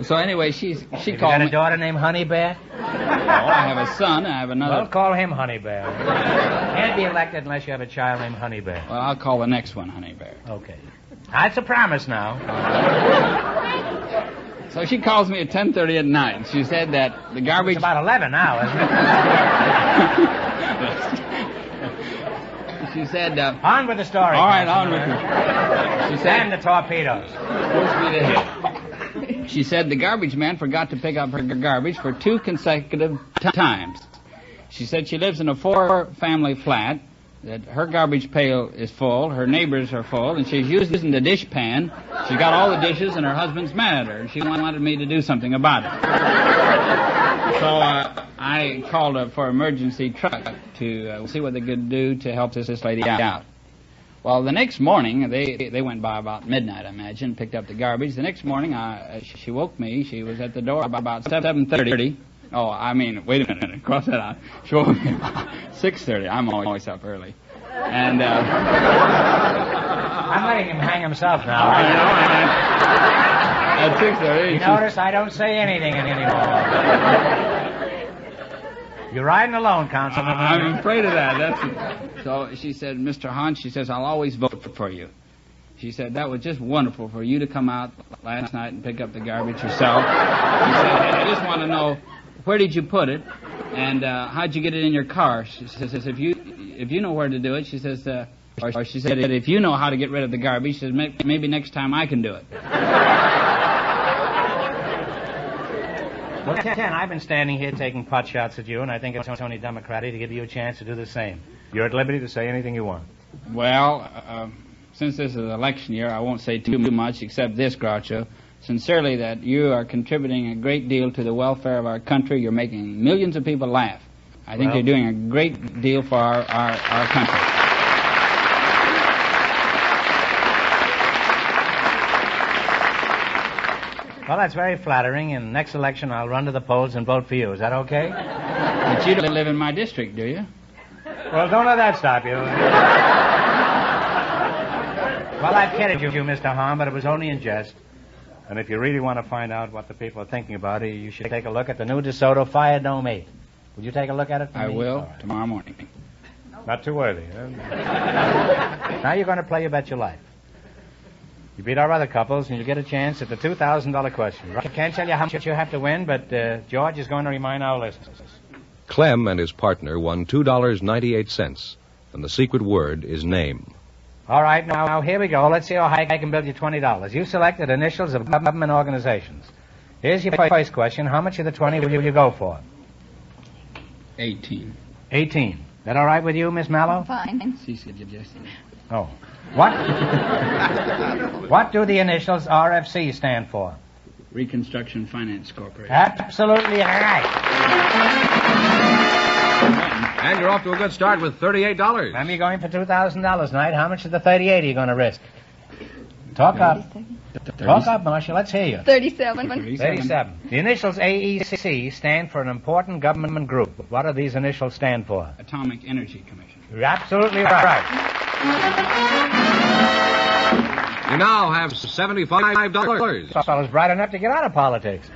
So anyway, she Have called you got me. a daughter named Honey Bear? Oh, I have a son. I have another. Well, call him Honey Bear. Can't be elected unless you have a child named Honey Bear. Well, I'll call the next one Honey Bear. Okay. That's a promise now. So she calls me at 10:30 at night. She said that the garbage. It's about 11 now, isn't it? She said. On with the story. All right, on with it. She said. And the torpedoes. She said the garbage man forgot to pick up her garbage for 2 consecutive times. She said she lives in a 4-family flat, that her garbage pail is full, her neighbors are full, and she's using the dish pan. She got all the dishes, and her husband's mad at her, and she wanted me to do something about it. So I called for emergency truck to see what they could do to help this lady out. Well, the next morning, they went by about midnight, I imagine, picked up the garbage. The next morning, she woke me. She was at the door about 7:30. Oh, I mean, wait a minute, cross that out. She woke me about 6:30. I'm always up early. And, I'm letting him hang himself now. I know, at 6:30. You notice I don't say anything anymore. You're riding alone, Councilman. I'm afraid of that. So she said, Mr. Hunt, she says, I'll always vote for you. She said, that was just wonderful for you to come out last night and pick up the garbage yourself. She said, I just want to know, where did you put it? And how'd you get it in your car? She says, if you know where to do it, she says, or she said, if you know how to get rid of the garbage, she says, maybe next time I can do it. Well, Ken, I've been standing here taking pot shots at you, and I think it's only democratic to give you a chance to do the same. You're at liberty to say anything you want. Well, since this is an election year, I won't say too much except this, Groucho. Sincerely, that you are contributing a great deal to the welfare of our country. You're making millions of people laugh. I think you're doing a great deal for our country. Well, that's very flattering, and next election I'll run to the polls and vote for you. Is that okay? But you don't live in my district, do you? Well, don't let that stop you. Well, I've kidded you, Mr. Hahn, but it was only in jest. And if you really want to find out what the people are thinking about it, you should take a look at the new DeSoto Fire Dome 8. Would you take a look at it for me? I will, Right. tomorrow morning. Not too early, huh? Now you're going to play You Bet Your Life. You beat our other couples, and you get a chance at the $2,000 question. I can't tell you how much you have to win, but George is going to remind our listeners. Clem and his partner won $2.98, and the secret word is name. All right, now here we go. Let's see how high I can build you $20. You selected initials of government organizations. Here's your first question. How much of the 20 will you go for? 18. 18. That all right with you, Miss Mallow? Fine. She said yesterday. Oh. What? What do the initials RFC stand for? Reconstruction Finance Corporation. Absolutely right. And you're off to a good start with $38. I'm going for $2,000 tonight. How much of the 38 are you going to risk? Talk up. Talk up, Marcia. Let's hear you. 37. 37. The initials AEC stand for an important government group. What do these initials stand for? Atomic Energy Commission. You're absolutely right. You now have $75. This fellow's bright enough to get out of politics.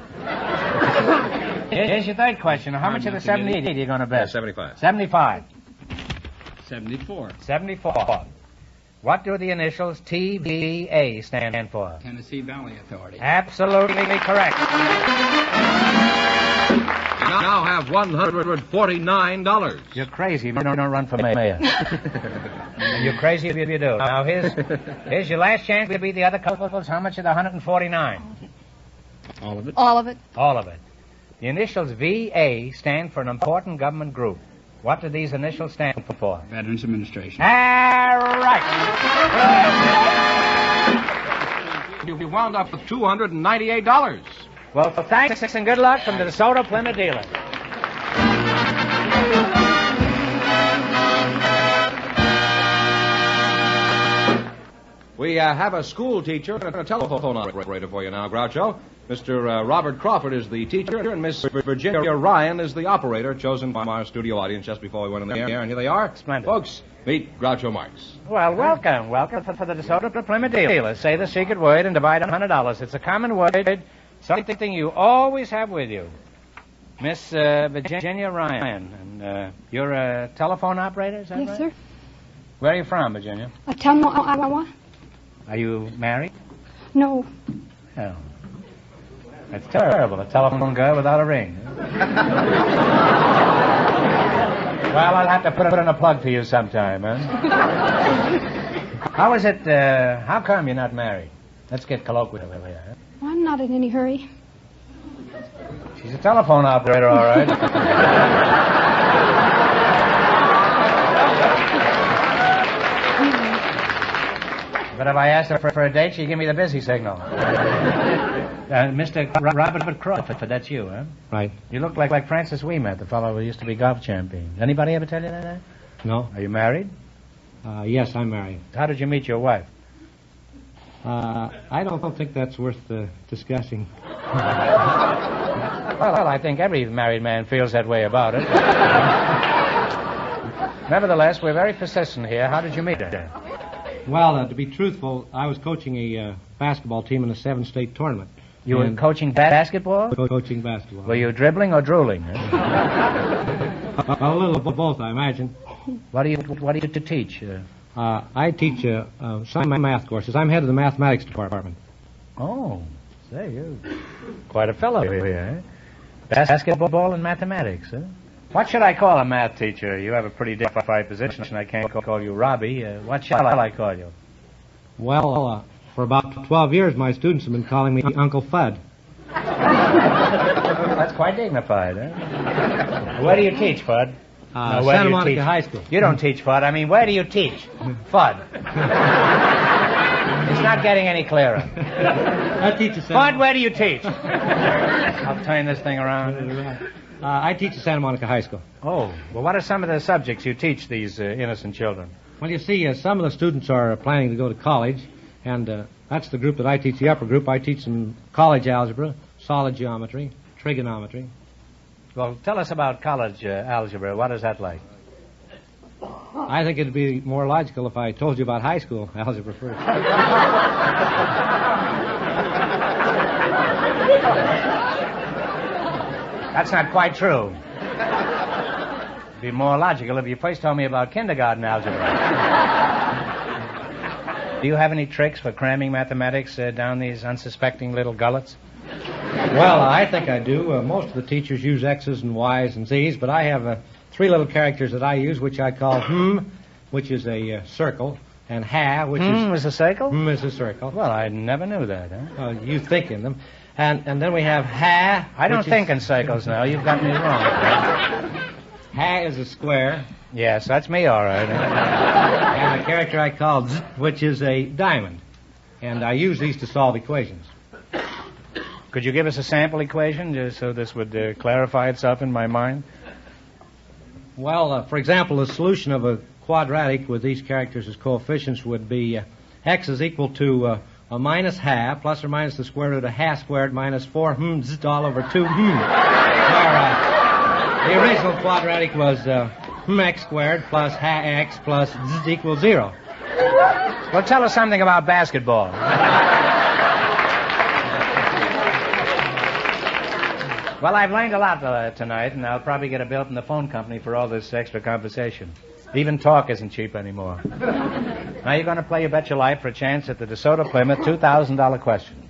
Here's your third question. How much of the 78 are you going to bet? 75. 75. 74. 74. What do the initials TVA stand for? Tennessee Valley Authority. Absolutely correct. You now have $149. You're crazy if you don't run for mayor. You're crazy if you do. Now, here's your last chance to beat the other couples. How much of the 149? All of it? All of it. All of it. The initials VA stand for an important government group. What do these initials stand for? Veterans Administration. All right. You wound up with $298. Well, thanks and good luck from the DeSoto Plymouth dealer. We have a school teacher and a telephone operator for you now, Groucho. Mr. Robert Crawford is the teacher, and Miss Virginia Ryan is the operator, chosen by our studio audience just before we went in the air. And here they are. Splendid. Folks, meet Groucho Marx. Well, welcome. Welcome for the DeSoto Plymouth dealer. Say the secret word and divide $100. It's a common word, something you always have with you. Miss Virginia Ryan. And you're a telephone operator, is that right? Yes, sir. Where are you from, Virginia? Iowa. Are you married? No. Oh. That's terrible, a telephone guy without a ring. Well, I'll have to put in a plug for you sometime, huh? How is it, how come you're not married? Let's get colloquial here. Huh? Well, I'm not in any hurry. She's a telephone operator, all right. But if I asked her for a date, she'd give me the busy signal. Mr. Robert Crawford, that's you, huh? Right. You look like Francis Ouimet, the fellow who used to be golf champion. Anybody ever tell you that? No. Are you married? Yes, I'm married. How did you meet your wife? I don't think that's worth discussing. Well, I think every married man feels that way about it. Nevertheless, we're very persistent here. How did you meet her? Well, to be truthful, I was coaching a basketball team in a 7-state tournament. You were coaching basketball? Coaching basketball. Were you dribbling or drooling? A little of both, I imagine. What do you teach? I teach some math courses. I'm head of the mathematics department. Oh, say, you're quite a fellow here, eh? Basketball and mathematics, huh? What should I call a math teacher? You have a pretty dignified position. I can't call you Robbie. What shall I call you? Well, for about 12 years, my students have been calling me Uncle Fudd. That's quite dignified, eh? Where do you teach, Fudd? Santa Monica High School. You don't teach, Fudd. I mean, where do you teach? Fudd. It's not getting any clearer. I teach Fudd, where do you teach? I'll turn this thing around. I teach at Santa Monica High School. Oh, well, what are some of the subjects you teach these innocent children? Well, you see, some of the students are planning to go to college, and that's the group that I teach, the upper group. I teach them college algebra, solid geometry, trigonometry. Well, tell us about college algebra. What is that like? I think it'd be more logical if I told you about high school algebra first. That's not quite true. It'd be more logical if you first told me about kindergarten algebra. Do you have any tricks for cramming mathematics down these unsuspecting little gullets? Well, I think I do. Most of the teachers use X's and Y's and Z's, but I have 3 little characters that I use, which I call which is a circle, and ha, which is a circle? Is a circle. Well, I never knew that, huh? You think in them. And then we have ha. I don't think in circles now. You've got me wrong. Ha is a square. Yes, that's me, all right. And a character I call z, which is a diamond. And I use these to solve equations. Could you give us a sample equation just so this would clarify itself in my mind? Well, for example, the solution of a quadratic with these characters as coefficients would be x is equal to a minus ha plus or minus the square root of ha squared minus 4 all over 2 The original quadratic was x squared plus ha x plus z equals 0. Well, tell us something about basketball. Well, I've learned a lot tonight, and I'll probably get a bill from the phone company for all this extra conversation. Even talk isn't cheap anymore. Now you're going to play You Bet Your Life for a chance at the DeSoto Plymouth $2,000 question.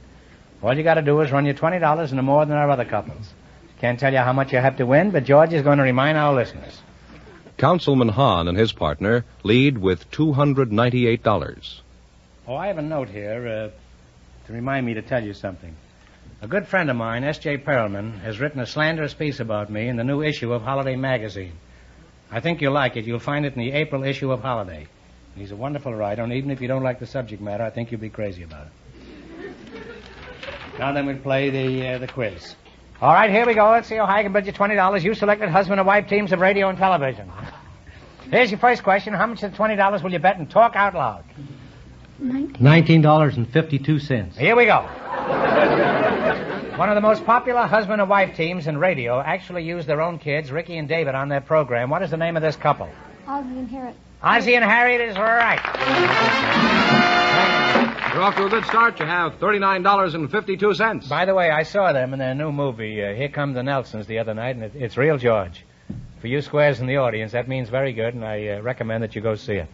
All you got to do is run your $20 into more than our other couples. Can't tell you how much you have to win, but George is going to remind our listeners. Councilman Hahn and his partner lead with $298. Oh, I have a note here to remind me to tell you something. A good friend of mine, S.J. Perelman, has written a slanderous piece about me in the new issue of Holiday magazine. I think you'll like it. You'll find it in the April issue of Holiday. He's a wonderful writer, and even if you don't like the subject matter, I think you'll be crazy about it. Now then, we'll play the quiz. All right, here we go. Let's see how high I can bid you $20. You selected husband and wife teams of radio and television. Here's your first question. How much of the $20 will you bet and talk out loud? $19.52. Here we go. One of the most popular husband and wife teams in radio actually used their own kids, Ricky and David, on their program. What is the name of this couple? Ozzie and Harriet. Ozzie and Harriet is right. You're off to a good start. You have $39.52. By the way, I saw them in their new movie, Here Come the Nelsons, the other night, and it's real George. For you squares in the audience, that means very good, and I recommend that you go see it.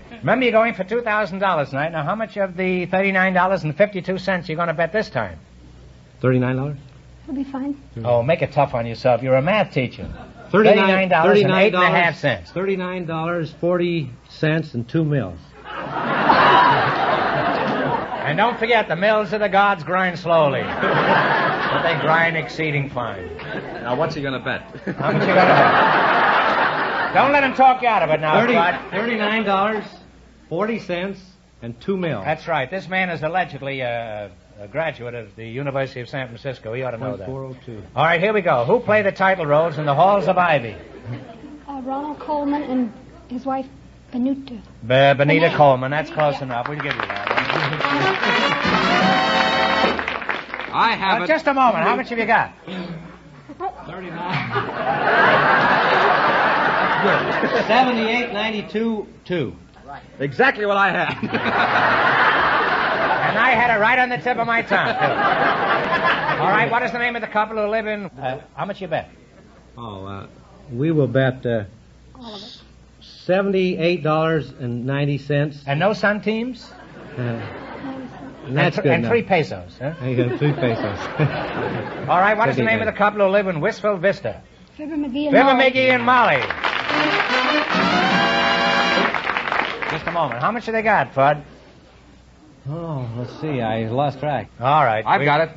Remember, you're going for $2,000 tonight. Now, how much of the $39.52 are you going to bet this time? $39? It'll be fine. Oh, make it tough on yourself. You're a math teacher. $39 $39.08. $39.40 and 2 mils. And don't forget, the mills of the gods grind slowly. But they grind exceeding fine. Now, what's he going to bet? How much you going to bet? Don't let him talk you out of it now, Scott. $39.40 and 2 mils. That's right. This man is allegedly a graduate of the University of San Francisco. He ought to know that. 402. All right, here we go. Who played the title roles in The Halls of Ivy? Ronald Coleman and his wife, Benita. Benita Coleman. That's close enough. We'll give you that. I have it. Just a moment. How much have you got? 78.92.2. Exactly what I had. And I had it right on the tip of my tongue, too. All right, what is the name of the couple who live in... how much you bet? We will bet $78.90. And no sun teams? And that's good and enough. 3 pesos, huh? I got 3 pesos. All right, what is the name of the couple who live in Wistful Vista? Fibber McGee and Fibber Molly. McGee and Molly. Just a moment. How much have they got, Fudd? Oh, let's see. I lost track. All right. I've got it.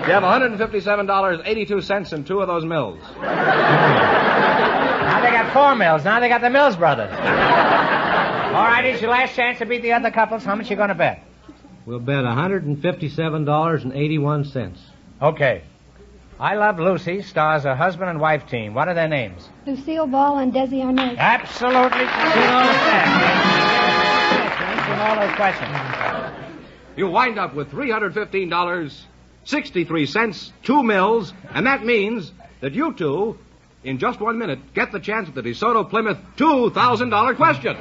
You have $157.82 in 2 of those mills. Now they got 4 mills. Now they got the Mills brothers. All right, it's your last chance to beat the other couples. How much you going to bet? We'll bet $157.81. Okay. I Love Lucy stars a husband and wife team. What are their names? Lucille Ball and Desi Arnaz. Absolutely. Answering all those questions. You wind up with $315.63, 2 mills, and that means that you two, in just 1 minute, get the chance at the DeSoto Plymouth $2,000 question.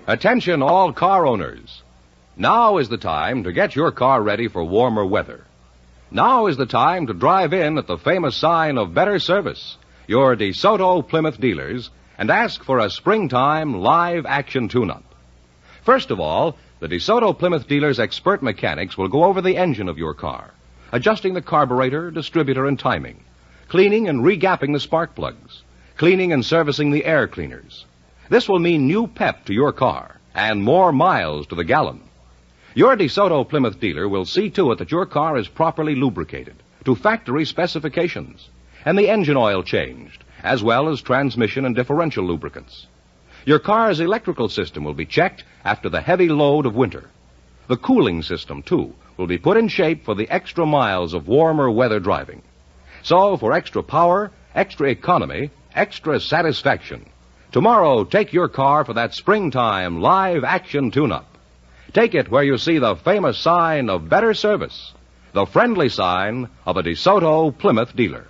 Attention all car owners. Now is the time to get your car ready for warmer weather. Now is the time to drive in at the famous sign of better service, your DeSoto Plymouth dealers, and ask for a springtime live action tune-up. First of all, the DeSoto Plymouth dealers' expert mechanics will go over the engine of your car, adjusting the carburetor, distributor, and timing, cleaning and regapping the spark plugs, cleaning and servicing the air cleaners. This will mean new pep to your car and more miles to the gallon. Your DeSoto Plymouth dealer will see to it that your car is properly lubricated to factory specifications and the engine oil changed, as well as transmission and differential lubricants. Your car's electrical system will be checked after the heavy load of winter. The cooling system, too, will be put in shape for the extra miles of warmer weather driving. So, for extra power, extra economy, extra satisfaction, tomorrow, take your car for that springtime live action tune-up. Take it where you see the famous sign of better service, the friendly sign of a DeSoto Plymouth dealer.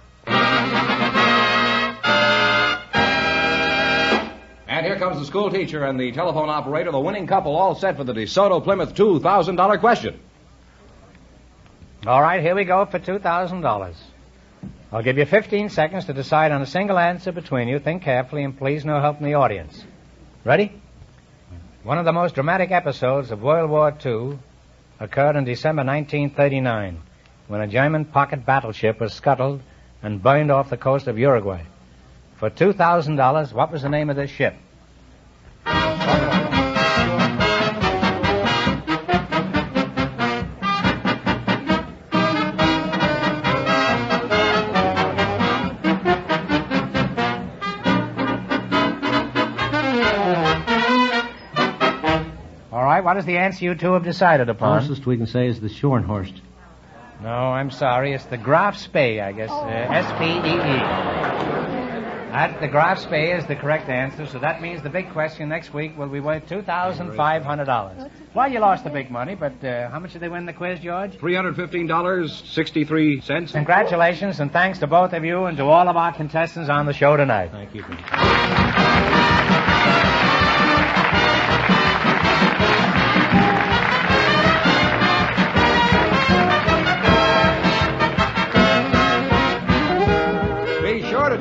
And here comes the school teacher and the telephone operator, the winning couple, all set for the DeSoto Plymouth $2,000 question. All right, here we go for $2,000. I'll give you 15 seconds to decide on a single answer between you. Think carefully, and please no help from the audience. Ready? One of the most dramatic episodes of World War II occurred in December 1939, when a German pocket battleship was scuttled and burned off the coast of Uruguay. For $2,000, what was the name of this ship? All right, what is the answer you two have decided upon? Closest we can say is the Schornhorst. No, I'm sorry. It's the Graf Spee, I guess. S-P-E-E. The Graf Spee is the correct answer, so that means the big question next week will be worth $2,500. Well, you lost the big money, but how much did they win the quiz, George? $315.63. Congratulations, and thanks to both of you and to all of our contestants on the show tonight. Thank you.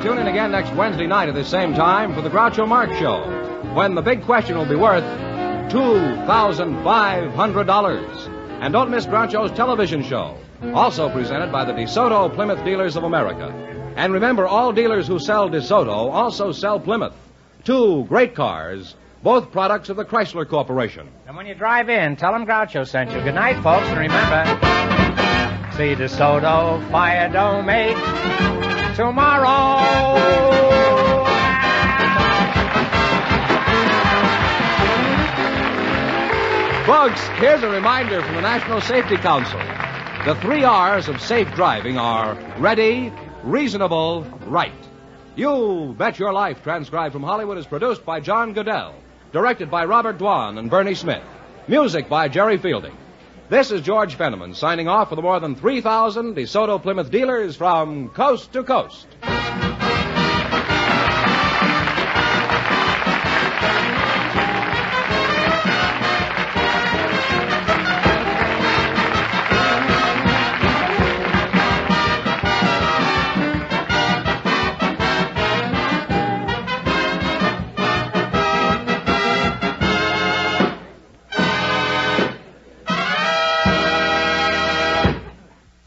Tune in again next Wednesday night at the same time for the Groucho Marx Show, when the big question will be worth $2,500. And don't miss Groucho's television show, also presented by the DeSoto Plymouth Dealers of America. And remember, all dealers who sell DeSoto also sell Plymouth. Two great cars, both products of the Chrysler Corporation. And when you drive in, tell them Groucho sent you. Good night, folks, and remember, see DeSoto Fire don't make tomorrow. Folks, here's a reminder from the National Safety Council. The 3 R's of safe driving are ready, reasonable, right. You Bet Your Life, transcribed from Hollywood, is produced by John Goodell, directed by Robert Dwan and Bernie Smith, music by Jerry Fielding. This is George Fenneman signing off for the more than 3,000 DeSoto Plymouth dealers from coast to coast.